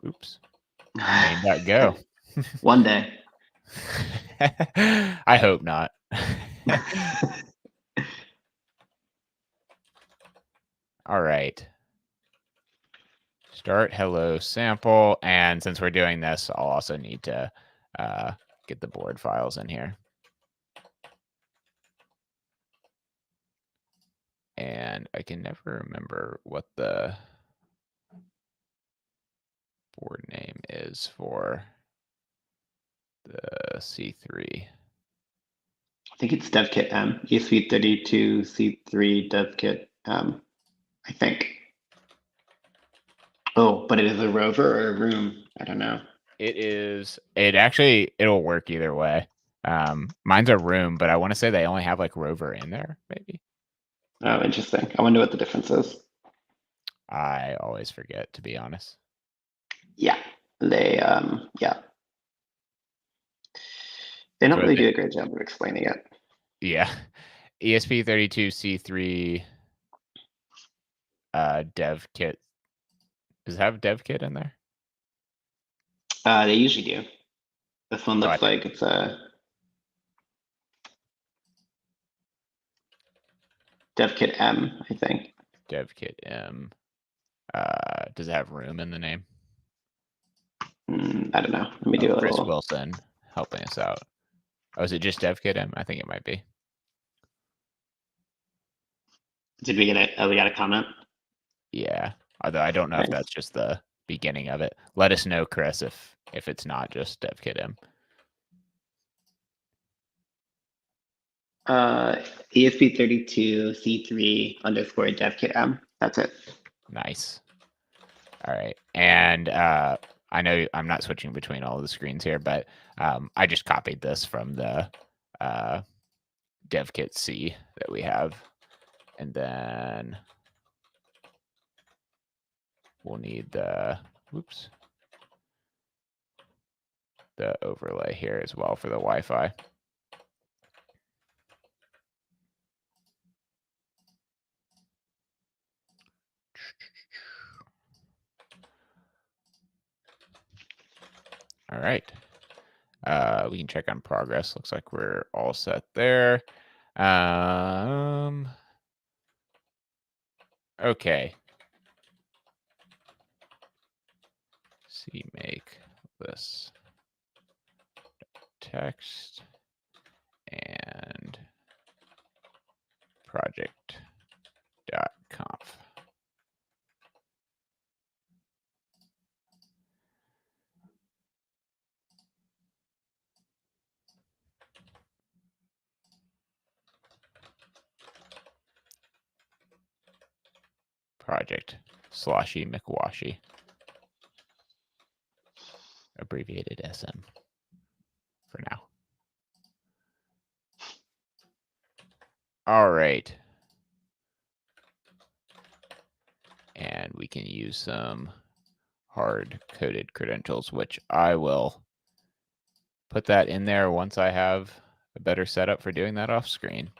Oops. Main.go. One day. I hope not. All right. Start hello sample. And since we're doing this, I'll also need to get the board files in here. And I can never remember what the board name is for the C3. I think it's DevKit M, ESP32 C3 DevKit M, I think. Oh, but it is a rover or a room? I don't know. It'll work either way. Mine's a room, but I want to say they only have like rover in there, maybe. Oh, interesting. I wonder what the difference is. I always forget, to be honest. Yeah, they don't really do a great job of explaining it. Yeah, ESP32C3 dev kit. Does it have dev kit in there? They usually do. This one looks like it's a DevKit M, I think. DevKit M. Does it have room in the name? I don't know. Let me do a Chris little. Wilson helping us out. Oh, is it just DevKit M? I think it might be. Did we get it? We got a comment? Yeah. Although I don't know if that's just the beginning of it. Let us know, Chris, if it's not just DevKit M. ESP32C3 _ DevKit M. That's it. Nice. All right. And I know I'm not switching between all of the screens here, but I just copied this from the DevKit C that we have. And then we'll need the overlay here as well for the Wi-Fi. All right. We can check on progress. Looks like we're all set there. Okay. Make this text and project.conf. Project Sloshy McWashy, abbreviated SM for now. All right. And we can use some hard-coded credentials, which I will put that in there once I have a better setup for doing that off screen.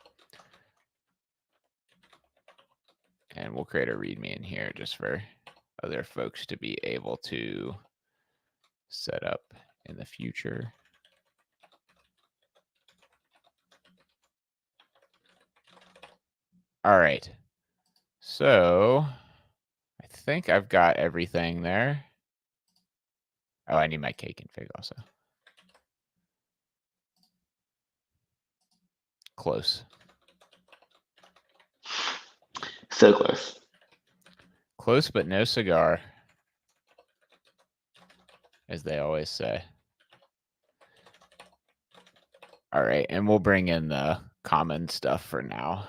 And we'll create a README in here just for other folks to be able to set up in the future. All right. So I think I've got everything there. Oh, I need my cake and fig also. Close. So close. Close, but no cigar, as they always say. All right, and we'll bring in the common stuff for now.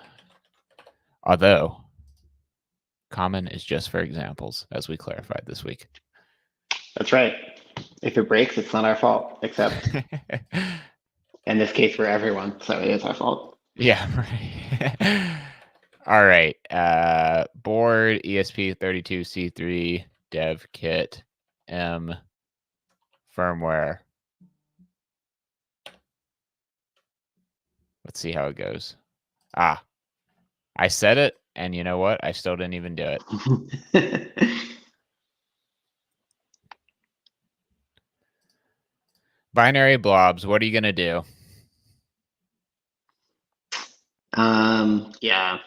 Although, common is just for examples, as we clarified this week. That's right. If it breaks, it's not our fault, except in this case for everyone, so it is our fault. Yeah, right. All right. Board ESP32C3 dev kit M firmware. Let's see how it goes. I said it, and you know what? I still didn't even do it. Binary blobs, what are you going to do? Yeah.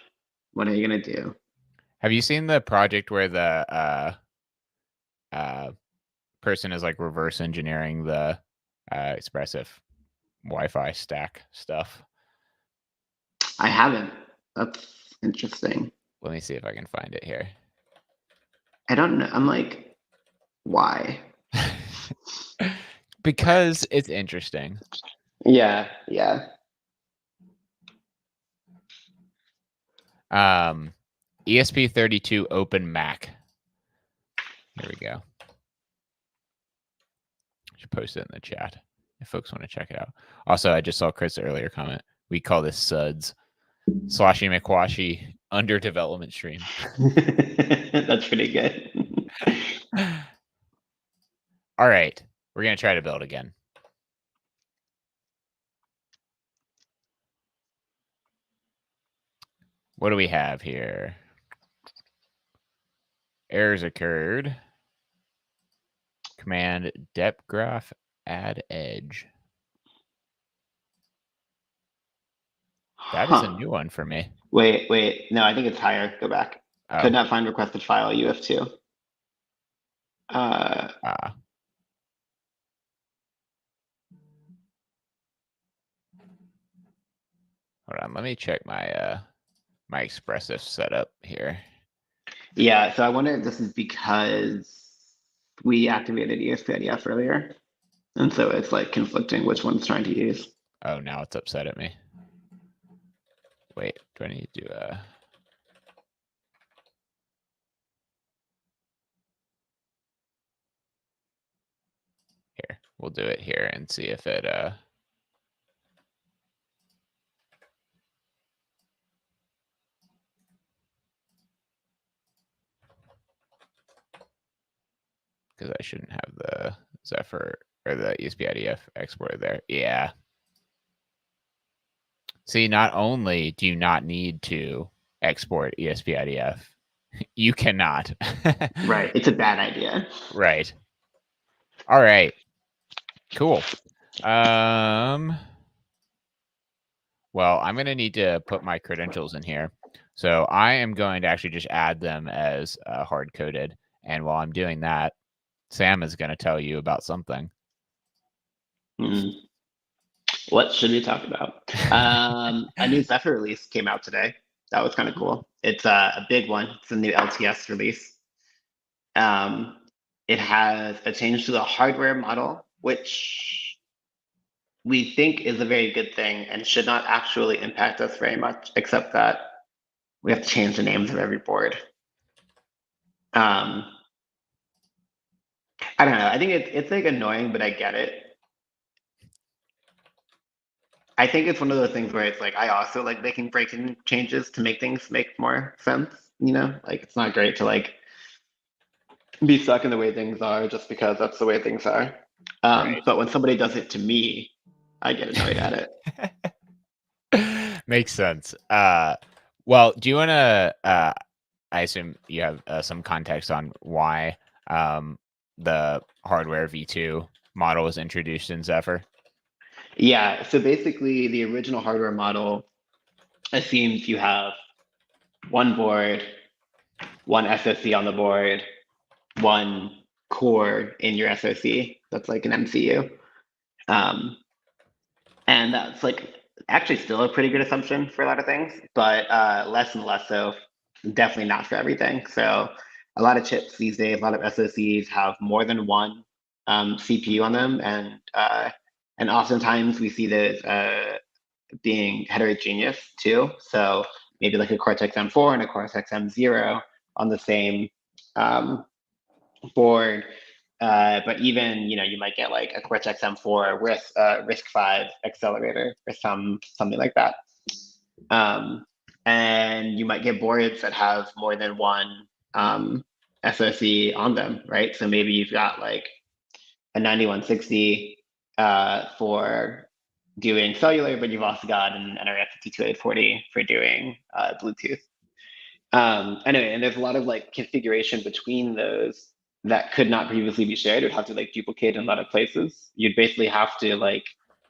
What are you gonna do? Have you seen the project where the person is like reverse engineering the expressive Wi-Fi stack stuff? I haven't. That's interesting. Let me see if I can find it here. I don't know. I'm like, why? Because it's interesting. Yeah. ESP32 Open Mac. Here we go. Should post it in the chat if folks want to check it out. Also, I just saw Chris' earlier comment. We call this SUDS. Sloshy McWashy under development stream. That's pretty good. All right. We're going to try to build again. What do we have here? Errors occurred. Command depth graph add edge. That is a new one for me. Wait. No, I think it's higher. Go back. Oh. Could not find requested file UF2. Hold on, let me check my my expressive setup here. Yeah, so I wonder if this is because we activated ESP-IDF earlier, and so it's like conflicting which one's trying to use. Oh, now it's upset at me. Wait, do I need to do Here, we'll do it here and see if it because I shouldn't have the Zephyr or the ESP-IDF exported there. Yeah. See, not only do you not need to export ESP-IDF, you cannot. Right. It's a bad idea. Right. All right. Cool. Well, I'm going to need to put my credentials in here. So I am going to actually just add them as hard-coded. And while I'm doing that, Sam is going to tell you about something. What should we talk about? A new Zephyr release came out today. That was kind of cool. It's a big one. It's a new LTS release. It has a change to the hardware model, which we think is a very good thing and should not actually impact us very much, except that we have to change the names of every board. I don't know. I think it's like annoying, but I get it. I think it's one of those things where it's like I also like making breaking changes to make things make more sense. You know, like it's not great to like be stuck in the way things are just because that's the way things are. Right. But when somebody does it to me, I get annoyed at it. Makes sense. Well, do you want to? I assume you have some context on why the hardware V2 model was introduced in Zephyr. Yeah, so basically the original hardware model assumes you have one board, one SoC on the board, one core in your SoC. That's like an MCU. Um, and that's like actually still a pretty good assumption for a lot of things, but less and less so. Definitely not for everything. So a lot of chips these days, a lot of SoCs have more than one CPU on them, and oftentimes we see those being heterogeneous too. So maybe like a Cortex M4 and a Cortex M0 on the same board. But even you might get like a Cortex M4 with RISC-V accelerator or something like that. And you might get boards that have more than one SoC on them, right? So maybe you've got like a 9160 for doing cellular, but you've also got an NRF52840 for doing Bluetooth. Anyway, and there's a lot of like configuration between those that could not previously be shared. It would have to like duplicate in a lot of places. You'd basically have to like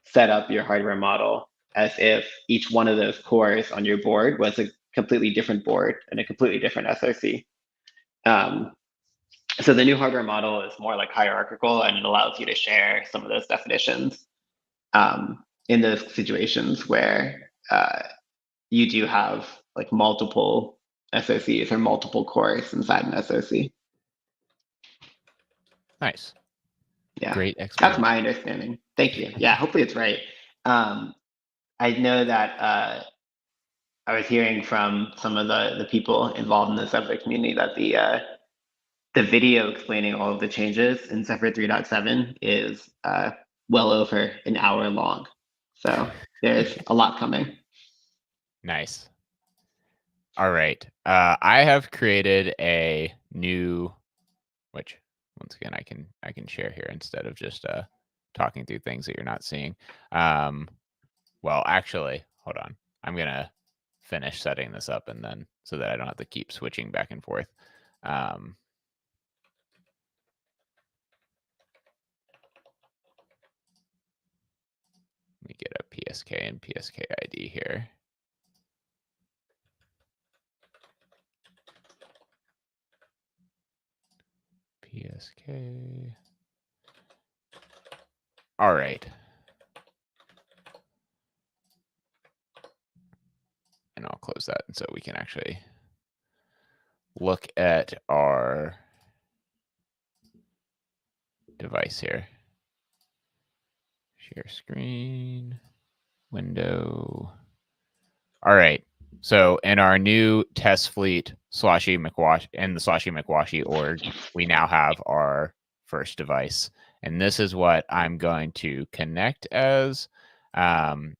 set up your hardware model as if each one of those cores on your board was a completely different board and a completely different SoC. So the new hardware model is more like hierarchical, and it allows you to share some of those definitions in those situations where you do have like multiple SoCs or multiple cores inside an SoC. Nice. Yeah. Great That's explanation. my understanding. Thank you. Yeah, hopefully it's right. I know that I was hearing from some of the people involved in the Zephyr community that the video explaining all of the changes in Zephyr 3.7 is well over an hour long. So there's a lot coming. Nice. All right. I have created a new, which once again I can share here instead of just talking through things that you're not seeing. Well, actually, hold on. I'm gonna finish setting this up and then so that I don't have to keep switching back and forth. Let me get a PSK and PSK ID here. PSK. All right. And I'll close that so we can actually look at our device here. Share screen, window. All right. So in our new test fleet, Sloshy McWashy and the Sloshy McWashy org, we now have our first device. And this is what I'm going to connect as. And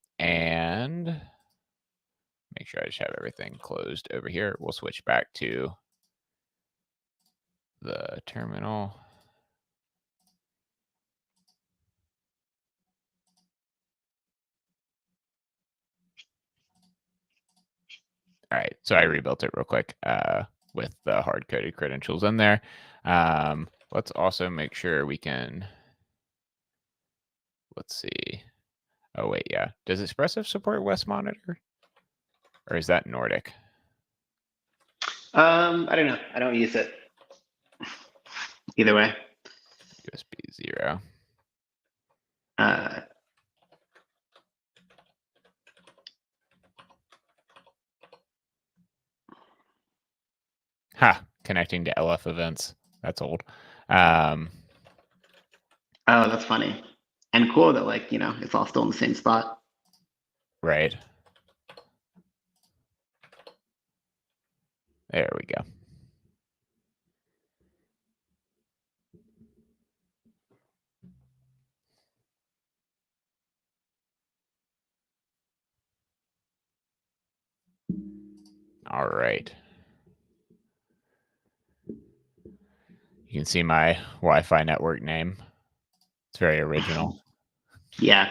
make sure I just have everything closed over here. We'll switch back to the terminal. All right, so I rebuilt it real quick with the hard-coded credentials in there. Let's also make sure we can, let's see. Oh, wait, yeah. Does Espressif support West Monitor? Or is that Nordic? I don't know. I don't use it. Either way. USB 0. Connecting to LF events. That's old. Oh, that's funny. And cool that like, it's all still in the same spot. Right. There we go. All right. You can see my Wi-Fi network name. It's very original. Yeah.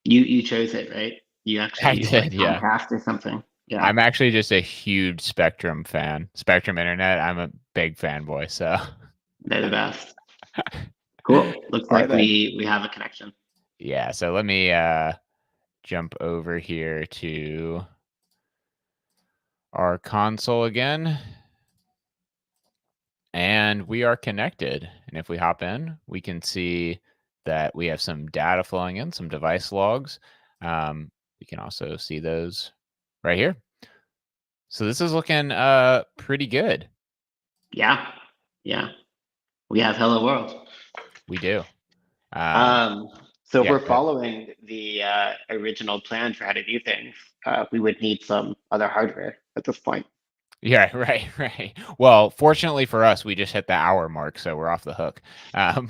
You chose it, right? You I actually use like did, yeah. Comcast or something. Yeah, I'm actually just a huge Spectrum fan. Spectrum Internet, I'm a big fanboy, so they're the best. Cool. Looks are like they? we have a connection. Yeah, so let me jump over here to our console again. And we are connected. And if we hop in, we can see that we have some data flowing in, some device logs. We can also see those right here. So this is looking pretty good. Yeah, yeah. We have Hello World. We do. Um, so if Yeah, we're following the original plan for how to do things, we would need some other hardware at this point. yeah, right, right. Well, fortunately for us, we just hit the hour mark, so we're off the hook. Um,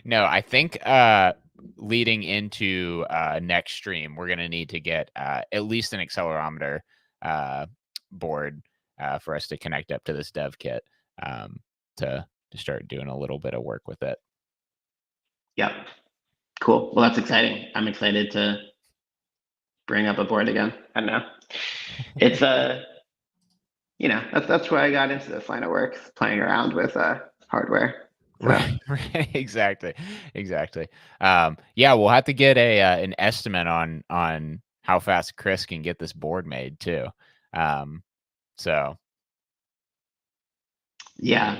no, I think leading into next stream, we're gonna need to get at least an accelerometer uh, board for us to connect up to this dev kit um, to start doing a little bit of work with it. Yep. Cool. Well, that's exciting. I'm excited to bring up a board again. I don't know. It's that's where I got into this line of work, playing around with hardware. So Right, right, exactly, exactly. Yeah, we'll have to get a an estimate on how fast Chris can get this board made too. Um, so yeah,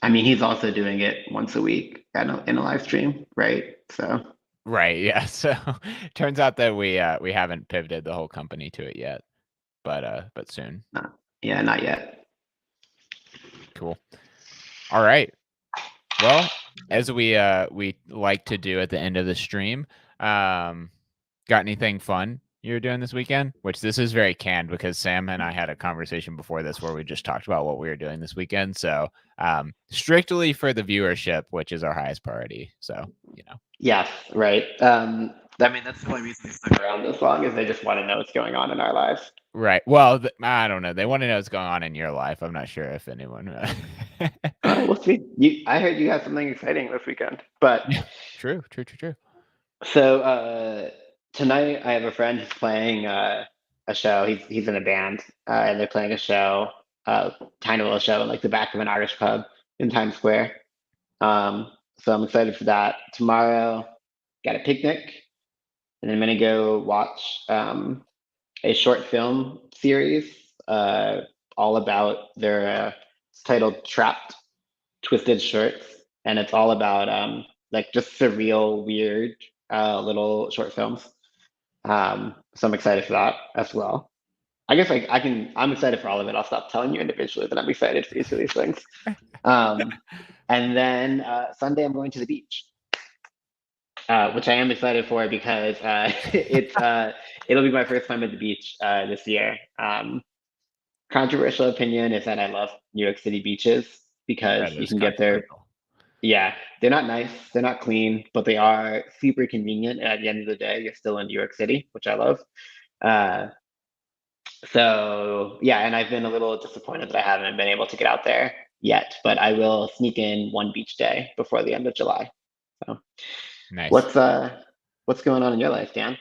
I mean, he's also doing it once a week in a live stream, right? So right, yeah. So turns out that we haven't pivoted the whole company to it yet, but soon. not, yeah, not yet. Cool. All right. Well, as we like to do at the end of the stream, got anything fun you're doing this weekend? Which this is very canned because Sam and I had a conversation before this where we just talked about what we were doing this weekend. So strictly for the viewership, which is our highest priority. So, you know. Yes, right. I mean, that's the only reason we stuck around this long is they just want to know what's going on in our lives. Right. Well, I don't know. They want to know what's going on in your life. I'm not sure if anyone. We'll see. I heard you have something exciting this weekend, but Yeah. True. True. True. True. so tonight I have a friend who's playing a show. He's in a band, and they're playing a show, tiny little show in like the back of an Irish pub in Times Square. So I'm excited for that. Tomorrow, got a picnic, and I'm gonna go watch a short film series all about their. It's titled "Trapped Twisted Shirts," and it's all about like just surreal, weird little short films. So I'm excited for that as well. I guess like I'm excited for all of it. I'll stop telling you individually that I'm excited for each of these things. Um, and then Sunday I'm going to the beach, which I am excited for because it'll be my first time at the beach this year. Controversial opinion is that I love New York City beaches because That you is can get there. controversial. Yeah, they're not nice, they're not clean, but they are super convenient. And at the end of the day, you're still in New York City, which I love. Uh, so yeah, and I've been a little disappointed that I haven't been able to get out there yet, but I will sneak in one beach day before the end of July. So Nice. what's uh what's going on in your life, Dan?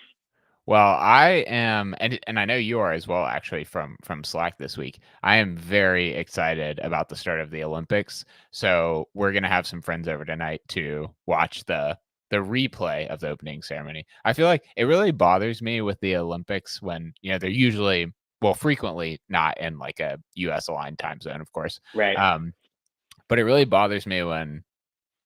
Well, I am, and I know you are as well. Actually, from Slack this week, I am very excited about the start of the Olympics. So we're gonna have some friends over tonight to watch the replay of the opening ceremony. I feel like it really bothers me with the Olympics when they're usually, well, frequently not in like a U.S. aligned time zone, of course. Right. Um, but it really bothers me when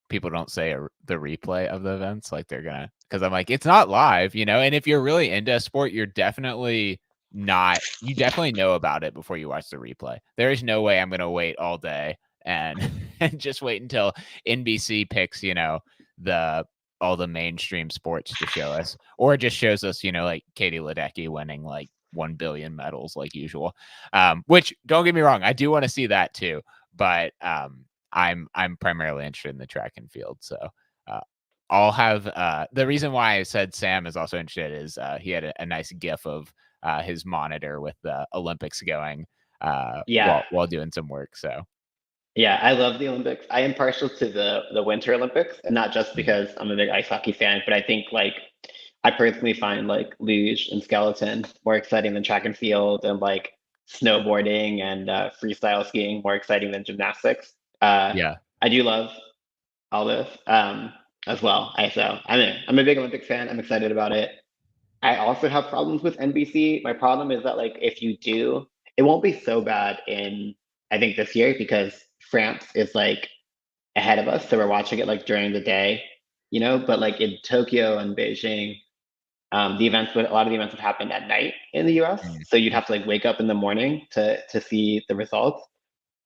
people don't say the replay of the events like they're gonna, because I'm like, it's not live, and if you're really into a sport, you definitely know about it before you watch the replay. There is no way I'm gonna wait all day and and just wait until NBC picks the all the mainstream sports to show us, or it just shows us like Katie Ledecky winning like 1 billion medals like usual. Which, don't get me wrong, I do want to see that too, but I'm primarily interested in the track and field. So uh, I'll have the reason why I said Sam is also interested is he had a nice GIF of his monitor with the Olympics going Yeah. while doing some work. So Yeah, I love the Olympics. I am partial to the Winter Olympics, and not just Mhm. because I'm a big ice hockey fan, but I think like I personally find like luge and skeleton more exciting than track and field, and like snowboarding and freestyle skiing more exciting than gymnastics. Uh, Yeah. I do love all this as well. I'm a big Olympic fan. I'm excited about it. I also have problems with NBC. My problem is that like if you do, it won't be so bad in I think this year because France is like ahead of us, so we're watching it like during the day, you know. But like in Tokyo and Beijing, a lot of the events would happen at night in the US, so you'd Mhm. have to like wake up in the morning to see the results,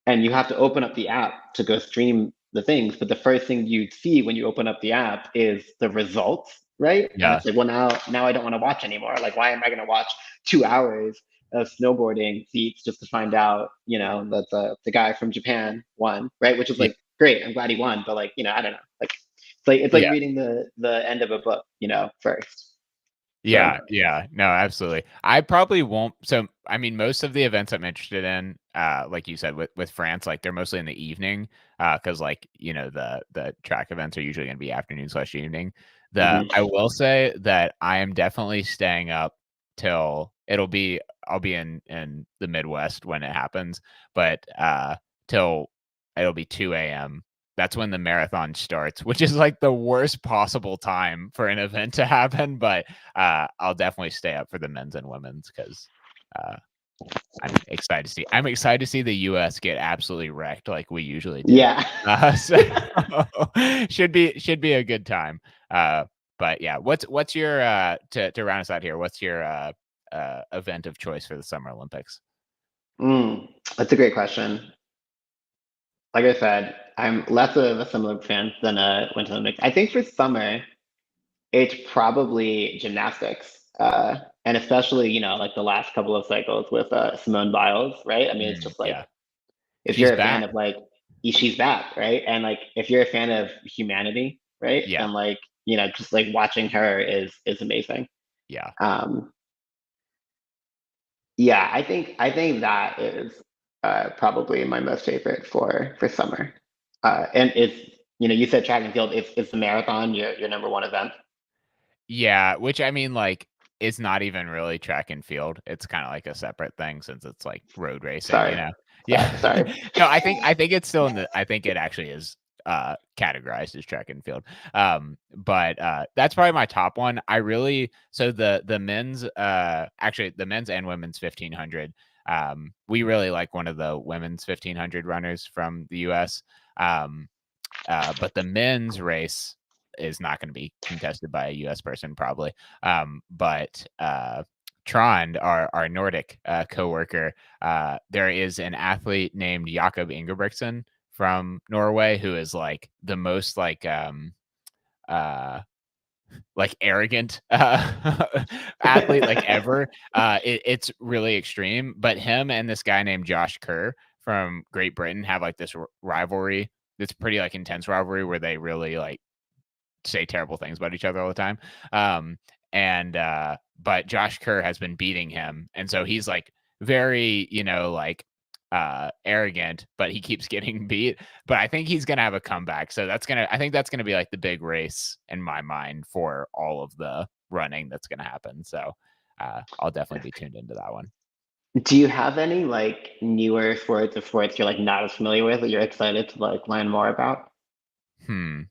and you have to open up the app to go stream the things. But the first thing you'd see when you open up the app is the results, right? And Yeah. it's like, well, now I don't want to watch anymore. Like, why am I going to watch 2 hours of snowboarding feats just to find out, you know, that the guy from Japan won, right? Which is Yeah. like great. I'm glad he won, but like, you know, I don't know. Like, it's like Yeah. reading the end of a book, you know, first. So. Yeah, yeah. No, absolutely. I probably won't so, I mean, most of the events I'm interested in, like you said, with France, like, they're mostly in the evening, because like, the track events are usually gonna be afternoon/evening. The Mhm. I will say that I am definitely staying up till I'll be in the Midwest when it happens, but, till it'll be 2 a.m. That's when the marathon starts, which is, like, the worst possible time for an event to happen, but I'll definitely stay up for the men's and women's because uh, I'm excited to see the US get absolutely wrecked like we usually do. Yeah. So should be a good time. Uh, but yeah, what's your to round us out here? What's your event of choice for the Summer Olympics? That's a great question. Like I said, I'm less of a similar fan than a Winter Olympics. I think for summer, it's probably gymnastics, and especially like the last couple of cycles with Simone Biles, right? I mean, it's just like Yeah, if she's you're a fan back. of like she's back, right? And like if you're a fan of humanity, right? Yeah, And like just like watching her is amazing. yeah. Um, yeah, I think that is probably my most favorite for summer. And it's you said track and field. It's the marathon your number one event. Yeah, which I mean, like, is not even really track and field. It's kinda like a separate thing since it's like road racing, Sorry, you know? Yeah. sorry. No, I think it's still in the I think it actually is, categorized as track and field. But, that's probably my top one. I really so the men's, actually, the men's and women's 1,500, we really like one of the women's 1,500 runners from the US. Um but the men's race is not going to be contested by a U.S. person, probably. But Trond, our Nordic coworker, there is an athlete named Jakob Ingebrigtsen from Norway who is like the most uh, like arrogant athlete like ever. It's really extreme. But him and this guy named Josh Kerr from Great Britain have like this rivalry. It's pretty like intense rivalry where they really like say terrible things about each other all the time. And but Josh Kerr has been beating him, and so he's like very, like arrogant, but he keeps getting beat. But I think he's gonna have a comeback. So I think that's gonna be like the big race in my mind for all of the running that's gonna happen. So I'll definitely be tuned into that one. Do you have any like newer sports or sports you're like not as familiar with that you're excited to like learn more about? Hmm.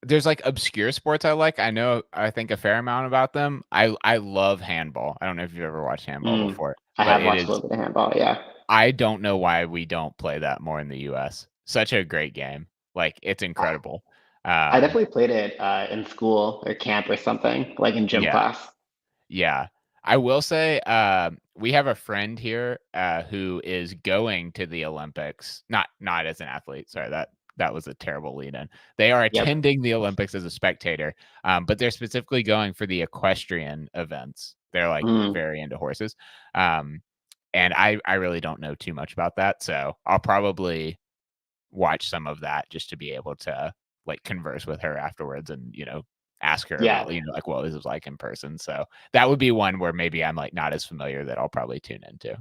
There's, like, obscure sports I like. I think a fair amount about them. I love handball. I don't know if you've ever watched handball Mm, before, I but have it watched a is little bit of handball. Yeah, I don't know why we don't play that more in the US. Such a great game. Like, it's I, incredible. I Um, definitely played it in school or camp or something, like in gym yeah. class. Yeah. I will say, we have a friend here, who is going to the Olympics, not as an athlete, sorry, that was a terrible lead in. They are Yep. attending the Olympics as a spectator, but they're specifically going for the equestrian events. They're, like, Mm, very into horses, um, and I really don't know too much about that, so I'll probably watch some of that just to be able to like converse with her afterwards and ask her yeah, about like what this was like in person. So that would be one where maybe I'm like not as familiar that I'll probably tune into.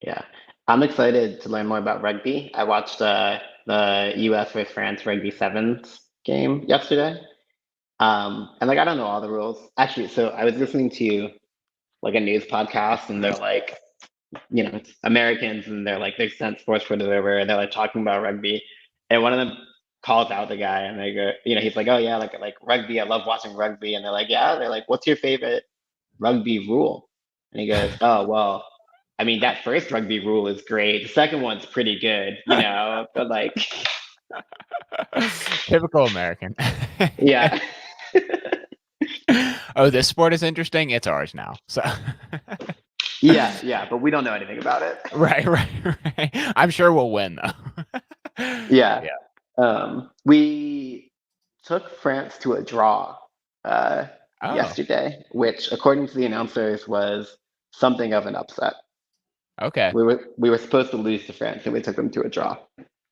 yeah. I'm excited to learn more about rugby. I watched the U.S. versus France rugby sevens game yesterday. And like I don't know all the rules. Actually, so I was listening to like a news podcast and they're like, it's Americans and they're like they sent sports for whatever and they're like talking about rugby. And one of them calls out the guy and they go, he's like, oh yeah, like rugby, I love watching rugby. And they're like, yeah, they're like, what's your favorite rugby rule? And he goes, oh well, I mean that first rugby rule is great. The second one's pretty good, but like Typical American. yeah. Oh, this sport is interesting. It's ours now. So Yeah, but we don't know anything about it. right. I'm sure we'll win though. Yeah. Yeah. We took France to a draw Oh, yesterday, which, according to the announcers, was something of an upset. okay. We were supposed to lose to France, and we took them to a draw.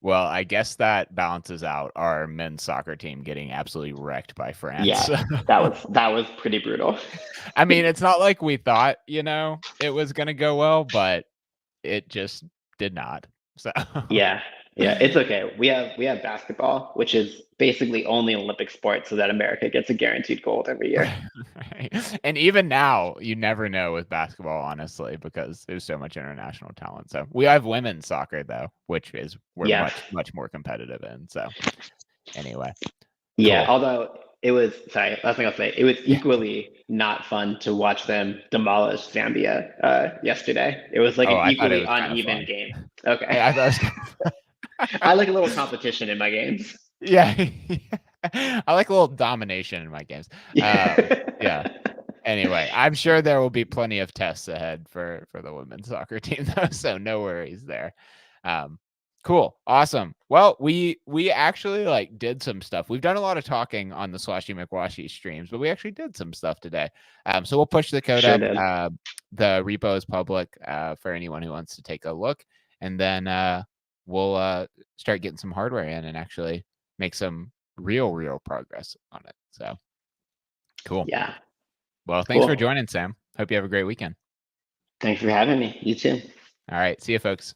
Well, I guess that balances out our men's soccer team getting absolutely wrecked by France. Yeah, that was pretty brutal. I mean, it's not like we thought, it was going to go well, but it just did not. So Yeah, it's okay. We have basketball, which is basically only an Olympic sport, so that America gets a guaranteed gold every year. right. And even now, you never know with basketball, honestly, because there's so much international talent. So we have women's soccer though, which is we're Yeah, much more competitive in. So anyway, yeah. cool. Although it was, sorry, last thing I'll say, it was Yeah. equally not fun to watch them demolish Zambia yesterday. It was like Oh, an I thought it equally was kind of uneven fun. game. Okay, I thought it was kind I of like a little competition in my games. yeah. I like a little domination in my games. Yeah. Yeah. Anyway, I'm sure there will be plenty of tests ahead for the women's soccer team though, so no worries there. Um, cool, awesome. Well, we actually like did some stuff. We've done a lot of talking on the Sloshy McWashy streams, but we actually did some stuff today. So we'll push the code Sure up. did. The repo is public for anyone who wants to take a look, and then we'll start getting some hardware in and actually make some real progress on it. So cool. Yeah. Well, thanks for Cool. joining, Sam. Hope you have a great weekend. Thanks for having me. You too. All right. See you, folks.